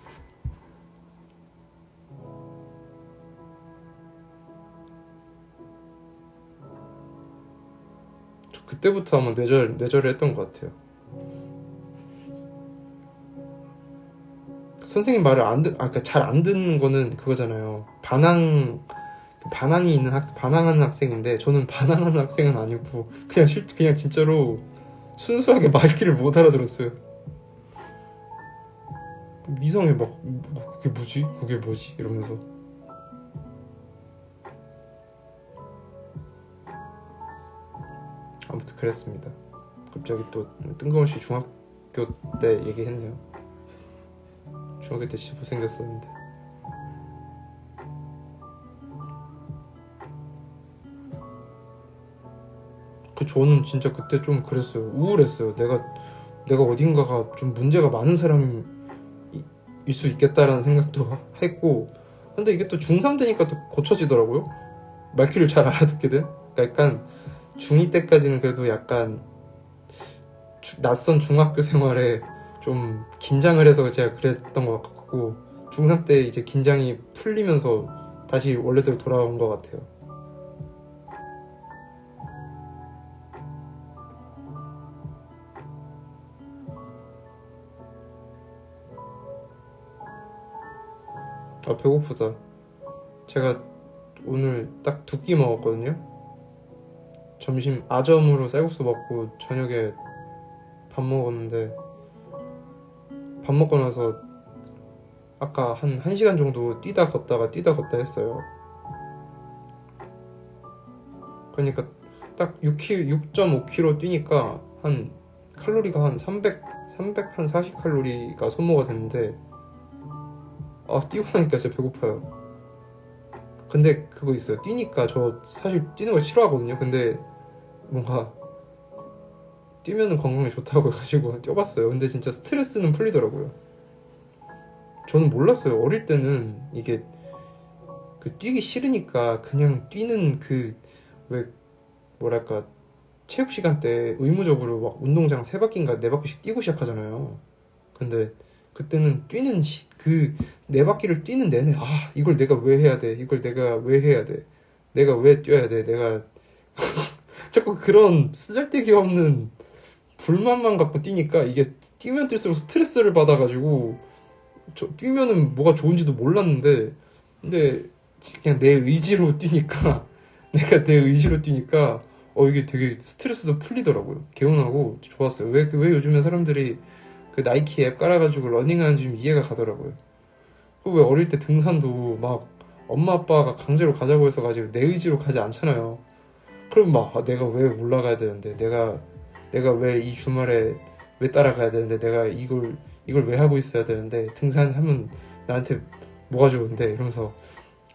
Speaker 1: 그때부터 아마 뇌절을 했던 것 같아요. 선생님 말을 그러니까 잘 안 듣는 거는 그거잖아요. 반항이 있는 반항하는 학생인데 저는 반항하는 학생은 아니고 그냥 진짜로 순수하게 말귀를 못 알아들었어요. 이상해 그게 뭐지? 그게 뭐지? 이러면서. 아무튼 그랬습니다. 갑자기 또 뜬금없이 중학교 때 얘기했네요. 중학교 때 진짜 못생겼었는데. 저는 진짜 그때 좀 그랬어요. 우울했어요. 내가 어딘가가 좀 문제가 많은 사람일 수 있겠다라는 생각도 했고 근데 이게 또 중3 되니까 또 고쳐지더라고요. 말귀를 잘 알아듣게 된. 그러니까 약간 중2 때까지는 그래도 약간 낯선 중학교 생활에 좀 긴장을 해서 제가 그랬던 것 같고 중3 때 이제 긴장이 풀리면서 다시 원래대로 돌아온 것 같아요. 아 배고프다. 제가 오늘 딱 2끼 먹었거든요. 점심 아점으로 쌀국수 먹고 저녁에 밥 먹었는데 밥 먹고 나서 아까 한 1시간 정도 뛰다 걷다 했어요. 그러니까 딱 6.5km 뛰니까 한 칼로리가 한 340칼로리가 소모가 됐는데 뛰고 나니까 진짜 배고파요. 근데 그거 있어요. 뛰니까 저 사실 뛰는 걸 싫어하거든요. 근데 뭔가 뛰면은 건강에 좋다고 해가지고 뛰어봤어요. 근데 진짜 스트레스는 풀리더라고요. 저는 몰랐어요. 어릴 때는 이게 뛰기 싫으니까 그냥 뛰는 왜 뭐랄까 체육 시간 때 의무적으로 막 운동장 3바퀴인가 4바퀴씩 뛰고 시작하잖아요. 근데 그때는 뛰는 그 4바퀴를 뛰는 내내 이걸 내가 왜 해야 돼? 이걸 내가 왜 해야 돼? 내가 왜 뛰어야 돼? 내가 자꾸 그런 쓰잘데기 없는 불만만 갖고 뛰니까 이게 뛰면 뛸수록 스트레스를 받아가지고 뛰면은 뭐가 좋은지도 몰랐는데 근데 그냥 내 의지로 뛰니까 내가 내 의지로 뛰니까 이게 되게 스트레스도 풀리더라고요. 개운하고 좋았어요. 왜 요즘에 사람들이 그 나이키 앱 깔아가지고 러닝하는지 좀 이해가 가더라고요. 왜 어릴 때 등산도 막 엄마 아빠가 강제로 가자고 해서 가지고 내 의지로 가지 않잖아요. 그럼 막 내가 왜 올라가야 되는데 내가 왜 이 주말에 왜 따라가야 되는데 내가 이걸 왜 하고 있어야 되는데 등산하면 나한테 뭐가 좋은데 이러면서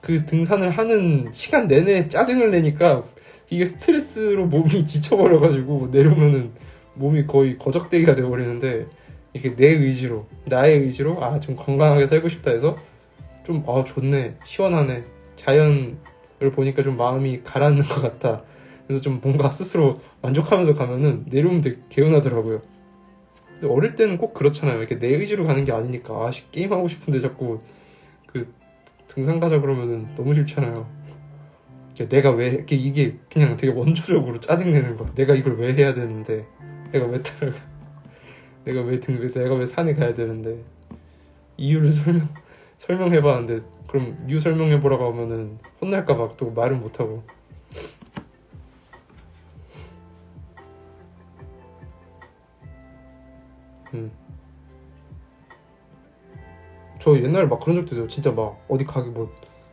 Speaker 1: 그 등산을 하는 시간 내내 짜증을 내니까 이게 스트레스로 몸이 지쳐버려가지고 내려오면은 몸이 거의 거적대기가 되어버리는데, 이게 내 의지로, 나의 의지로 좀 건강하게 살고 싶다 해서 좀 좋네, 시원하네, 자연을 보니까 좀 마음이 가라앉는 것 같아, 그래서 좀 뭔가 스스로 만족하면서 가면은 내려오면 되게 개운하더라고요. 근데 어릴 때는 꼭 그렇잖아요. 이렇게 내 의지로 가는 게 아니니까 게임하고 싶은데 자꾸 그 등산 가자 그러면은 너무 싫잖아요. 내가 왜 이게 그냥 되게 원초적으로 짜증내는 거야. 내가 이걸 왜 해야 되는데, 내가 왜 따라가, 내가 왜 산에 가야 되는데, 이유를 설명해봤는데, 그럼 이유 설명해보라고 하면은 혼날까봐 또 말은 못하고. 저 옛날에 막 그런 적도 있어요. 진짜 막 어디 가기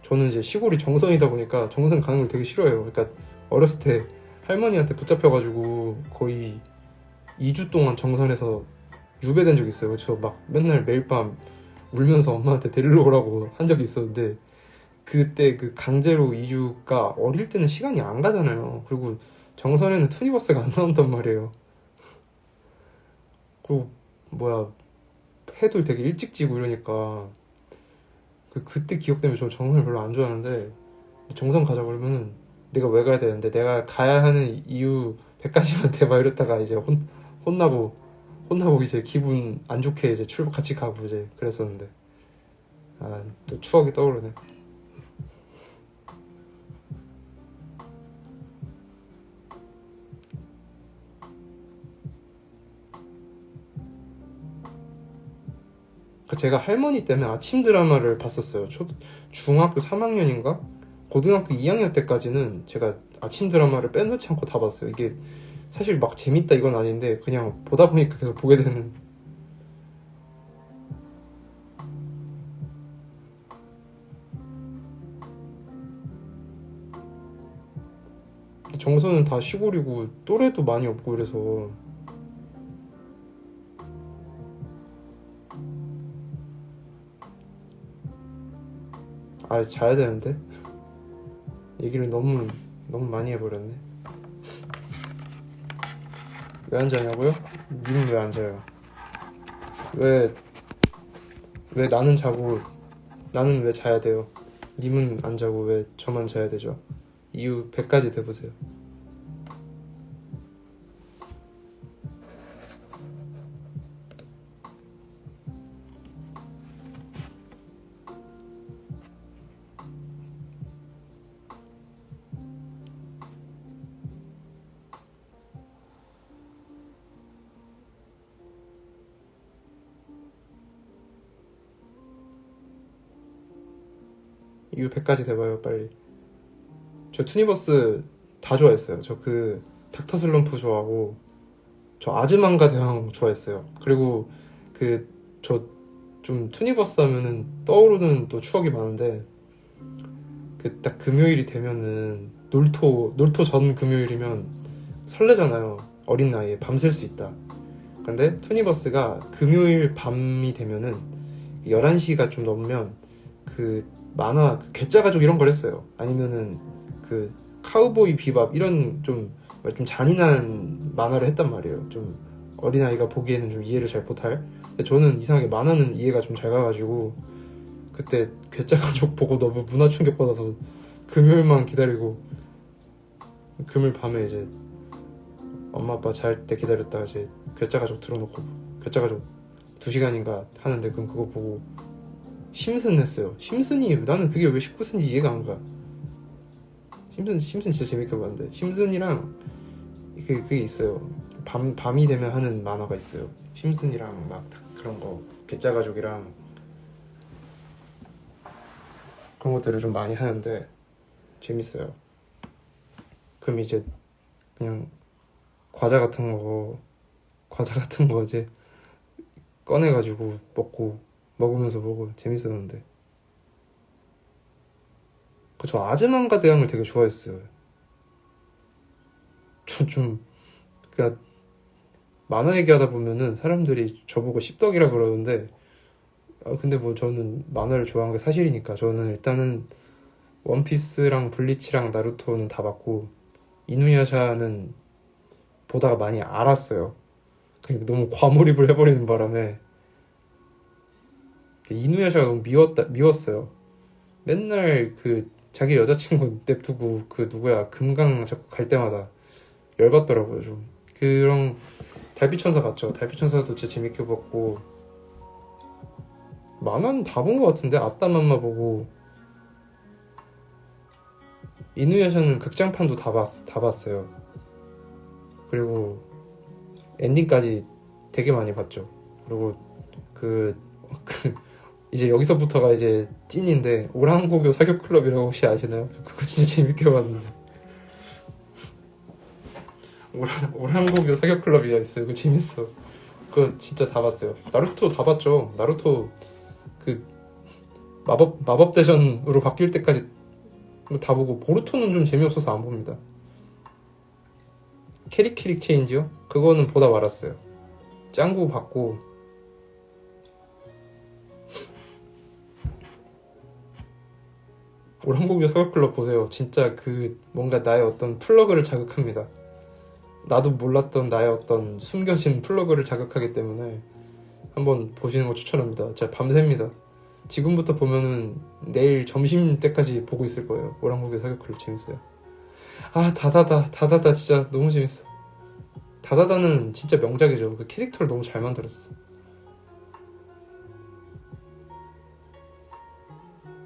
Speaker 1: 저는 이제 시골이 정선이다 보니까 정선 가는 걸 되게 싫어해요. 그러니까 어렸을 때 할머니한테 붙잡혀가지고 거의 2주 동안 정선에서 유배된 적이 있어요. 저 막 맨날 매일 밤 울면서 엄마한테 데리러 오라고 한 적이 있었는데, 그때 그 강제로 2주가 어릴 때는 시간이 안 가잖아요. 그리고 정선에는 투니버스가 안 나온단 말이에요. 그리고 해도 되게 일찍 지고 이러니까 그때 기억 때문에 저 정선을 별로 안 좋아하는데, 정선 가자 그러면은 내가 왜 가야 되는데, 내가 가야 하는 이유 100가지만 대봐 이랬다가 이제 혼나고 이제 기분 안 좋게 이제 같이 가고 이제 그랬었는데, 또 추억이 떠오르네. 제가 할머니 때문에 아침 드라마를 봤었어요. 중학교 3학년인가? 고등학교 2학년 때까지는 제가 아침 드라마를 빼놓지 않고 다 봤어요. 이게 사실 막 재밌다 이건 아닌데, 그냥 보다 보니까 계속 보게 되는. 정서는 다 시골이고 또래도 많이 없고 그래서. 자야 되는데 얘기를 너무 많이 해버렸네. 왜 안 자냐고요? 님은 왜 안 자요? 왜 나는 자고 나는 왜 자야 돼요? 님은 안 자고 왜 저만 자야 되죠? 이유 100가지 대보세요. 이유 100가지 대봐요 빨리. 저 투니버스 다 좋아했어요. 저 닥터슬럼프 좋아하고, 저 아즈만가 대왕 좋아했어요. 그리고 저 좀 투니버스 하면은 떠오르는 또 추억이 많은데, 딱 금요일이 되면은 놀토 전 금요일이면 설레잖아요. 어린 나이에 밤샐 수 있다. 근데 투니버스가 금요일 밤이 되면은 11시가 좀 넘으면 만화 괴짜가족 이런 걸 했어요. 아니면은 카우보이 비밥 이런 좀 잔인한 만화를 했단 말이에요. 좀 어린아이가 보기에는 좀 이해를 잘 못할. 근데 저는 이상하게 만화는 이해가 좀 잘 가가지고 그때 괴짜가족 보고 너무 문화 충격 받아서 금요일만 기다리고, 금요일 밤에 이제 엄마 아빠 잘 때 기다렸다가 이제 괴짜가족 틀어놓고 괴짜가족 2시간인가 하는데, 그럼 그거 보고 심슨 했어요. 심슨이 나는 그게 왜 19세인지 이해가 안 가. 심슨 진짜 재밌게 봤는데, 심슨이랑 그게 있어요. 밤이 되면 하는 만화가 있어요. 심슨이랑 막 그런 거 괴짜가족이랑 그런 것들을 좀 많이 하는데 재밌어요. 그럼 이제 그냥 과자 같은 거 이제 꺼내가지고 먹으면서 보고 재밌었는데. 저 아즈만가 대왕을 되게 좋아했어요. 그니까 만화 얘기하다 보면은 사람들이 저보고 씹덕이라 그러는데, 근데 저는 만화를 좋아하는 게 사실이니까 저는 일단은 원피스랑 블리치랑 나루토는 다 봤고 이누야샤는 보다가 많이 알았어요. 그러니까 너무 과몰입을 해버리는 바람에 이누야샤가 너무 미웠어요. 맨날 그 자기 여자친구 냅두고 그 누구야 금강 자꾸 갈 때마다 열받더라고요. 좀 그런 달빛천사 봤죠. 달빛천사도 진짜 재밌게 봤고 만화는 다 본 것 같은데 아따맘마 보고 이누야샤는 극장판도 다 봤어요. 그리고 엔딩까지 되게 많이 봤죠. 그리고 그 이제 여기서부터가 이제 찐인데 오랑고교 사교클럽이라고 혹시 아시나요? 그거 진짜 재밌게 봤는데 오랑고교 사교클럽이라 있어요. 그거 재밌어. 그거 진짜 다 봤어요. 나루토 다 봤죠. 나루토 그 마법 대전으로 바뀔 때까지 다 보고 보루토는 좀 재미없어서 안 봅니다. 캐릭 체인지요? 그거는 보다 말았어요. 짱구 봤고 오랑고교 사교클럽 보세요. 진짜 그 뭔가 나의 어떤 플러그를 자극합니다. 나도 몰랐던 나의 어떤 숨겨진 플러그를 자극하기 때문에 한번 보시는 거 추천합니다. 진짜 밤새입니다. 지금부터 보면은 내일 점심 때까지 보고 있을 거예요. 오랑고교 사교클럽 재밌어요. 아 다다다 진짜 너무 재밌어. 다다다는 진짜 명작이죠. 그 캐릭터를 너무 잘 만들었어.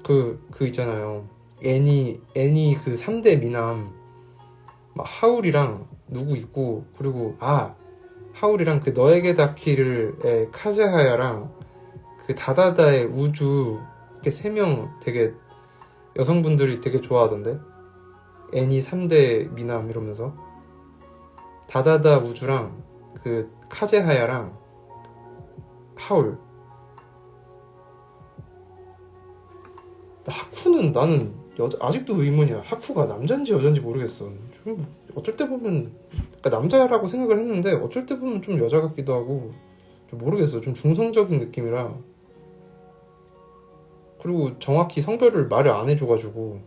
Speaker 1: 그 있잖아요. 애니 그 3대 미남 막 하울이랑 누구 있고 그리고 하울이랑 그 너에게 닿기를의 카즈하야랑 그 다다다의 우주 이렇게 3명 되게 여성분들이 되게 좋아하던데 애니 3대 미남 이러면서 다다다 우주랑 그 카제하야랑 하울 하쿠는 나는 아직도 의문이야. 하쿠가 남자인지 여자인지 모르겠어. 좀 어쩔 때 보면 그러니까 남자라고 생각을 했는데 어쩔 때 보면 좀 여자 같기도 하고 좀 모르겠어. 좀 중성적인 느낌이라 그리고 정확히 성별을 말을 안 해줘가지고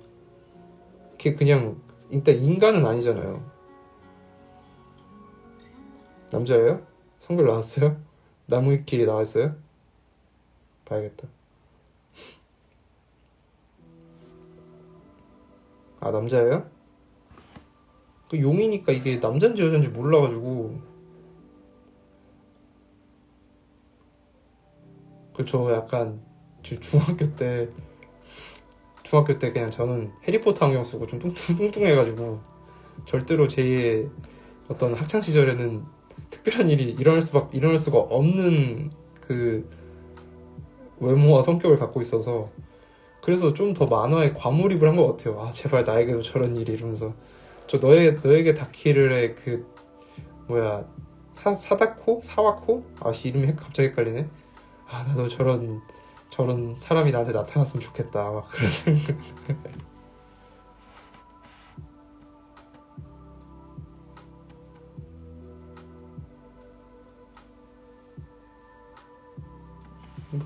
Speaker 1: 걔 그냥 일단 인간은 아니잖아요. 남자예요? 성별 나왔어요? 나무위키에 나와있어요? 봐야겠다. 아 남자예요? 그 용이니까 이게 남잔지 여잔지 몰라가지고 그저 약간 중학교 때 그냥 저는 해리포터 안경 쓰고 좀 뚱뚱해가지고 절대로 제 어떤 학창 시절에는 특별한 일이 일어날 수가 없는 그 외모와 성격을 갖고 있어서 그래서 좀 더 만화에 과몰입을 한 것 같아요. 아 제발 나에게도 저런 일이 이러면서 저 너에게 닿기를의 그 뭐야 사와코? 아씨 이름이 갑자기 헷갈리네. 아 나도 저런 사람이 나한테 나타났으면 좋겠다 막 그런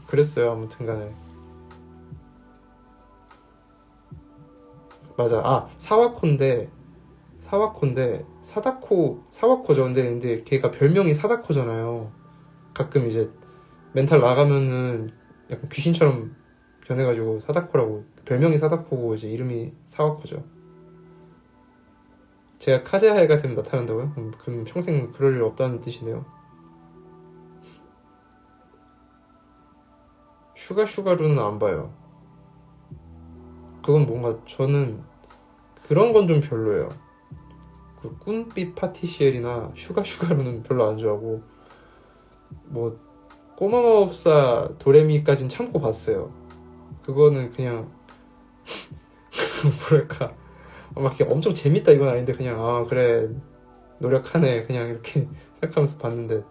Speaker 1: 그랬어요. 아무튼간에 맞아. 사와코인데 사와코죠. 근데 걔가 별명이 사다코잖아요. 가끔 이제 멘탈 나가면은 약간 귀신처럼 변해가지고 사다코라고 별명이 사다코고 이제 이름이 사와코죠. 제가 카제하에가 되면 나타난다고요? 그럼 평생 그럴 일 없다는 뜻이네요. 슈가루는 안 봐요. 그건 뭔가 저는 그런 건 좀 별로예요. 그 꿈빛 파티시엘이나 슈가루는 별로 안 좋아하고 뭐 꼬마마법사 도레미까진 참고 봤어요. 그거는 그냥 뭐랄까 막 이렇게 엄청 재밌다 이건 아닌데 그냥 아 그래 노력하네 그냥 이렇게 생각하면서 봤는데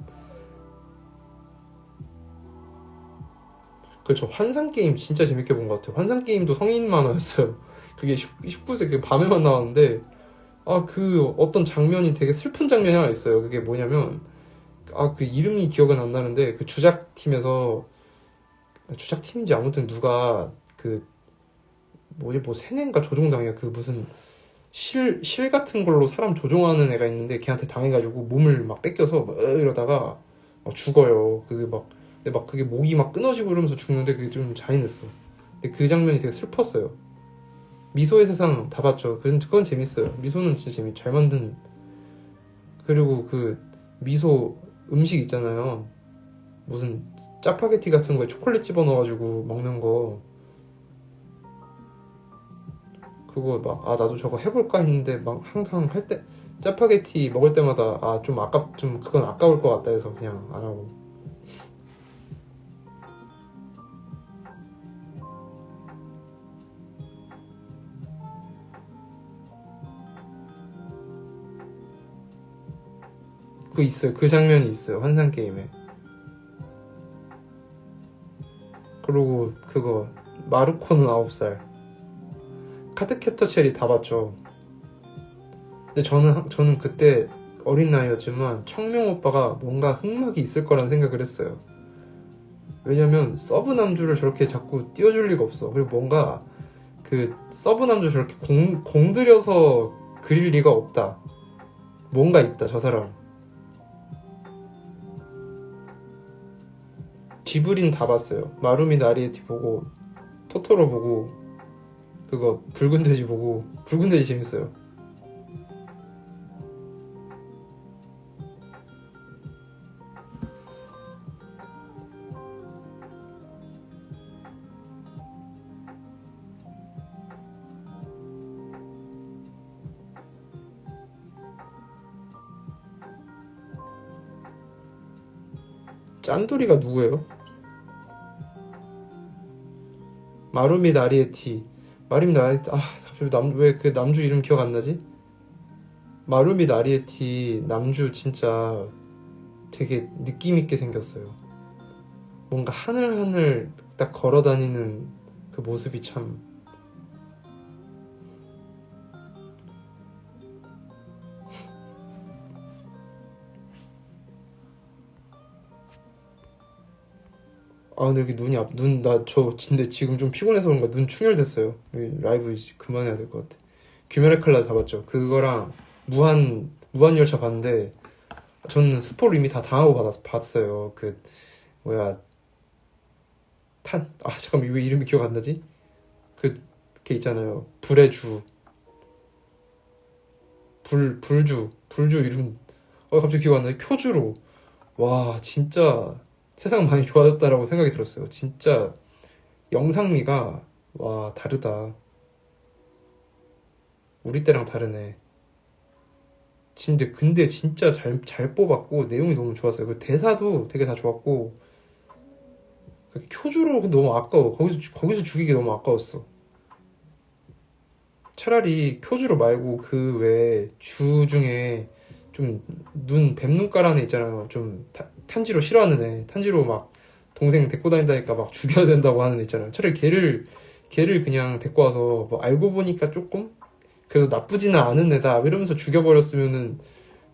Speaker 1: 그렇죠. 환상게임 진짜 재밌게 본 것 같아요. 환상게임도 성인 만화였어요. 그게 19세 그 밤에만 나왔는데 그 어떤 장면이 되게 슬픈 장면이 하나 있어요. 그게 뭐냐면 그 이름이 기억은 안 나는데 그 주작팀인지 아무튼 누가 그 뭐지 뭐 세뇌인가 조종당해. 그 무슨 실 같은 걸로 사람 조종하는 애가 있는데 걔한테 당해가지고 몸을 막 뺏겨서 막 이러다가 막 죽어요. 그게 막 근데 막 그게 목이 막 끊어지고 이러면서 죽는데 그게 좀 잔인했어. 근데 그 장면이 되게 슬펐어요. 미소의 세상 다 봤죠. 그건 재밌어요. 미소는 진짜 잘 만든. 그리고 그 미소 음식 있잖아요. 무슨 짜파게티 같은 거에 초콜릿 집어넣어가지고 먹는 거. 그거 막 나도 저거 해볼까 했는데 막 항상 할 때 짜파게티 먹을 때마다 좀 그건 아까울 것 같다 해서 그냥 안 하고. 그 있어요. 그 장면이 있어요. 환상 게임에. 그리고 그거 마루코는 9살. 카드캡터 첼이 다 봤죠. 근데 저는 그때 어린 나이였지만 청명 오빠가 뭔가 흑막이 있을 거란 생각을 했어요. 왜냐면 서브 남주를 저렇게 자꾸 띄워줄 리가 없어. 그리고 뭔가 그 서브 남주 저렇게 공들여서 그릴 리가 없다. 뭔가 있다 저 사람. 지브린 다 봤어요. 마루미 나리에티 보고 토토로 보고 그거 붉은 돼지 보고. 붉은 돼지 재밌어요. 짠돌이가 누구예요? 마루미 나리에티. 마루미 나리에티. 갑자기 왜 그 남주 이름 기억 안 나지? 마루미 나리에티 남주 진짜 되게 느낌 있게 생겼어요. 뭔가 하늘하늘 딱 걸어 다니는 그 모습이 참. 근데 여기 근데 지금 좀 피곤해서 그런가 눈 충혈됐어요. 라이브 이제 그만해야 될 것 같아. 귀멸의 칼날 다 봤죠. 그거랑 무한열차 봤는데 저는 스포를 이미 다 당하고 봤어요. 그 뭐야 잠깐만 왜 이름이 기억 안 나지? 걔 있잖아요. 불의 주. 불주 이름 갑자기 기억 안 나요. 쿄주로. 와 진짜 세상 많이 좋아졌다라고 생각이 들었어요. 진짜 영상미가 와 다르다. 우리 때랑 다르네. 근데 진짜 잘 뽑았고 내용이 너무 좋았어요. 그 대사도 되게 다 좋았고 그 쿄주로 너무 아까워. 거기서 죽이기 너무 아까웠어. 차라리 쿄주로 말고 그 외에 주 중에 좀 뱀눈 깔아는 애 있잖아요. 좀 탄지로 싫어하는 애. 탄지로 막 동생 데리고 다닌다니까 막 죽여야 된다고 하는 애 있잖아요. 차라리 걔를 그냥 데리고 와서 뭐 알고 보니까 조금 그래도 나쁘지는 않은 애다 이러면서 죽여버렸으면은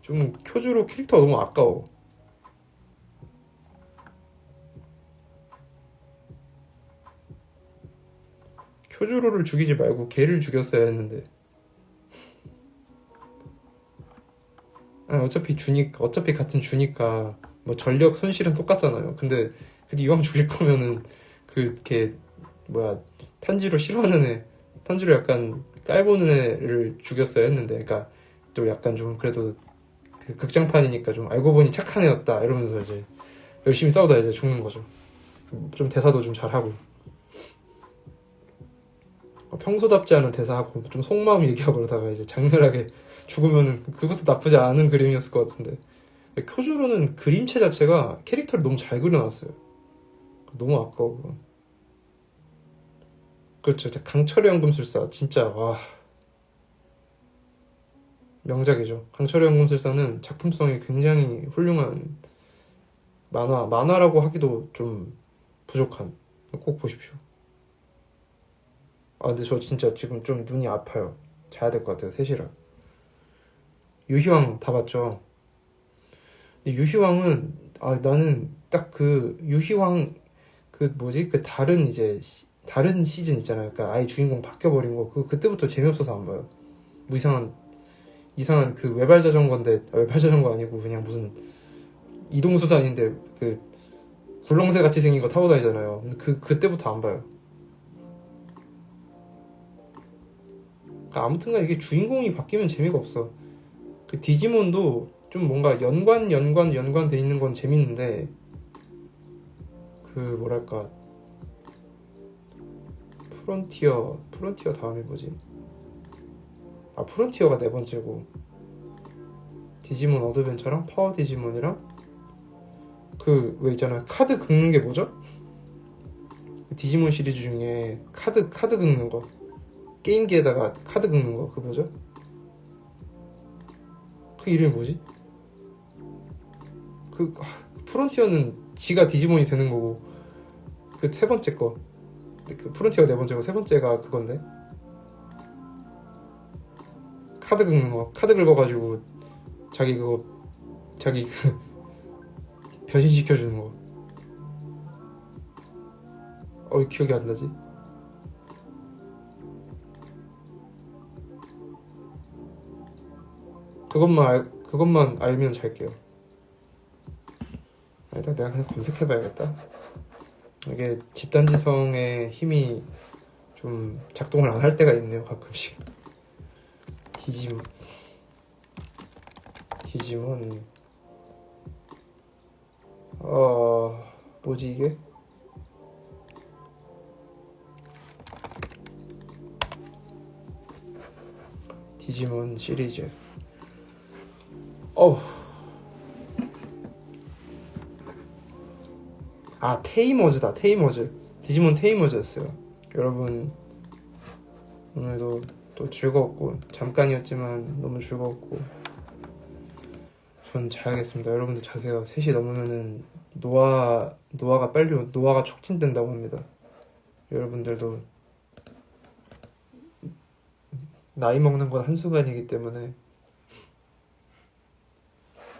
Speaker 1: 좀 쿄주로 캐릭터가 너무 아까워. 쿄주로를 죽이지 말고 걔를 죽였어야 했는데. 어차피 같은 주니까 뭐 전력 손실은 똑같잖아요. 근데 이왕 죽일 거면은 걔 뭐야 탄지로 싫어하는 애, 탄지로 약간 깔보는 애를 죽였어야 했는데, 그러니까 또 약간 좀 그래도 그 극장판이니까 좀 알고 보니 착한 애였다 이러면서 이제 열심히 싸우다 이제 죽는 거죠. 좀 대사도 좀 잘하고 평소답지 않은 대사하고 좀 속마음 얘기하고 그러다가 이제 장렬하게 죽으면은 그것도 나쁘지 않은 그림이었을 것 같은데. 쿄주로는 그림체 자체가 캐릭터를 너무 잘 그려놨어요. 너무 아까워 그건. 그렇죠. 강철의 연금술사 진짜 와 명작이죠. 강철의 연금술사는 작품성이 굉장히 훌륭한 만화라고 하기도 좀 부족한. 꼭 보십시오. 근데 저 진짜 지금 좀 눈이 아파요. 자야 될 것 같아요. 3시라. 유희왕 다 봤죠? 근데 유희왕은 나는 딱 그 유희왕 그 뭐지 그 다른 이제 다른 시즌 있잖아요. 그러니까 아예 주인공 바뀌어버린 거. 그때부터 재미없어서 안 봐요. 뭐 이상한 그 외발 자전거인데, 외발 자전거 아니고 그냥 무슨 이동수단인데 그 굴렁쇠 같이 생긴 거 타고 다니잖아요. 그때부터 안 봐요. 그러니까 아무튼간 이게 주인공이 바뀌면 재미가 없어. 그 디지몬도 좀 뭔가 연관돼 있는 건 재밌는데, 그 뭐랄까, 프론티어 다음이 뭐지? 아, 프론티어가 네 번째고, 디지몬 어드벤처랑 파워 디지몬이랑 그 왜 있잖아요, 카드 긁는 게 뭐죠? 디지몬 시리즈 중에 카드 긁는 거, 게임기에다가 카드 긁는 거, 그 뭐죠? 그 이름이 뭐지? 프론티어는 지가 디지몬이 되는 거고, 그 세 번째 거, 그 프론티어가 네 번째고 세 번째가 그건데, 카드 긁는 거, 카드 긁어가지고 자기 변신시켜주는 거. 기억이 안 나지? 그것만 알면 잘게요. 일단 내가 그냥 검색해봐야겠다. 이게 집단지성의 힘이 좀 작동을 안 할 때가 있네요, 가끔씩. 디지몬. 뭐지 이게? 디지몬 시리즈. 테이머즈다. 테이머즈. 디지몬 테이머즈였어요. 여러분, 오늘도 또 즐거웠고, 잠깐이었지만 너무 즐거웠고, 전 자야겠습니다. 여러분도 자세요. 3시 넘으면은 노화가 촉진된다고 합니다. 여러분들도 나이 먹는 건 한순간이기 때문에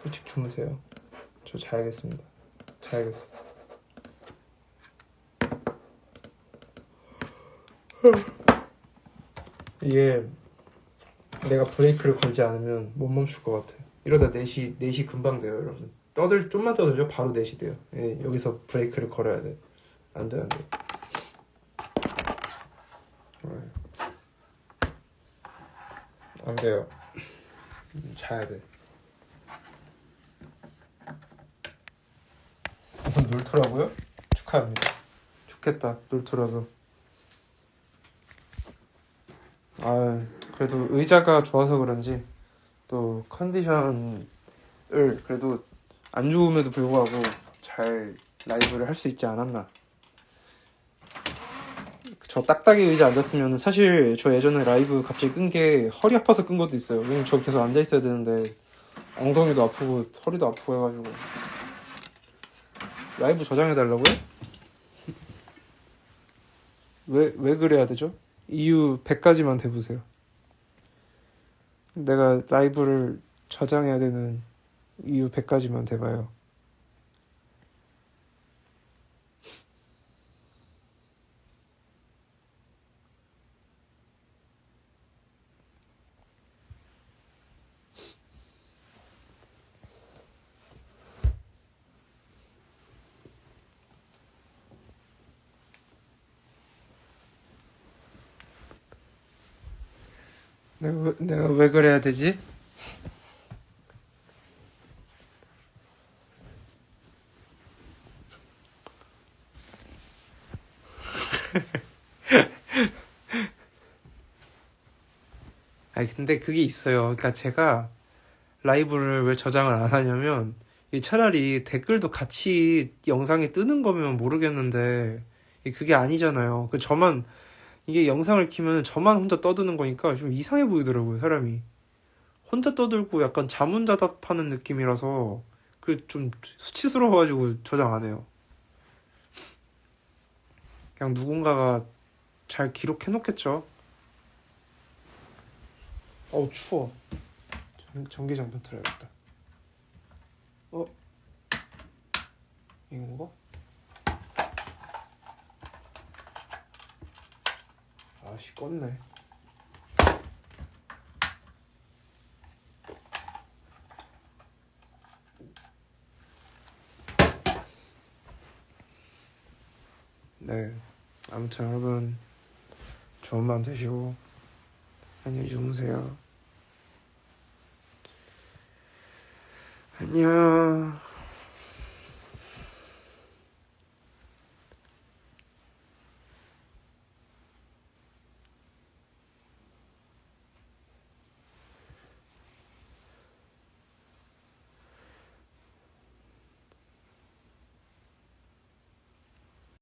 Speaker 1: 일찍 주무세요. 저 자야겠습니다. 자야겠어. 이게 내가 브레이크를 걸지 않으면 못 멈출 것 같아. 이러다 4시 금방 돼요, 여러분. 좀만 떠들죠? 바로 4시 돼요. 여기서 브레이크를 걸어야 돼. 안 돼. 안 돼요. 자야 돼. 놀토라고요? 축하합니다. 좋겠다, 놀토라서. 그래도 의자가 좋아서 그런지 또 컨디션을 그래도 안 좋음에도 불구하고 잘 라이브를 할 수 있지 않았나. 저 딱딱이 의자 앉았으면 사실 저 예전에 라이브 갑자기 끈 게 허리 아파서 끈 것도 있어요. 왜냐면 저 계속 앉아 있어야 되는데 엉덩이도 아프고 허리도 아프고 해가지고. 라이브 저장해달라고요? 왜 그래야 되죠? 이유 100가지만 대보세요. 내가 라이브를 저장해야 되는 이유 100가지만 대봐요. 내가 왜 그래야 되지? 근데 그게 있어요. 그러니까 제가 라이브를 왜 저장을 안 하냐면, 차라리 댓글도 같이 영상에 뜨는 거면 모르겠는데, 그게 아니잖아요. 이게 영상을 키면 저만 혼자 떠드는 거니까 좀 이상해 보이더라고요, 사람이. 혼자 떠들고 약간 자문자답하는 느낌이라서, 좀 수치스러워가지고 저장 안 해요. 그냥 누군가가 잘 기록해놓겠죠. 추워. 전기장판 틀어야겠다. 이건가? 아씨 껐네. 네, 아무튼 여러분 좋은 밤 되시고 안녕히 주무세요. 안녕.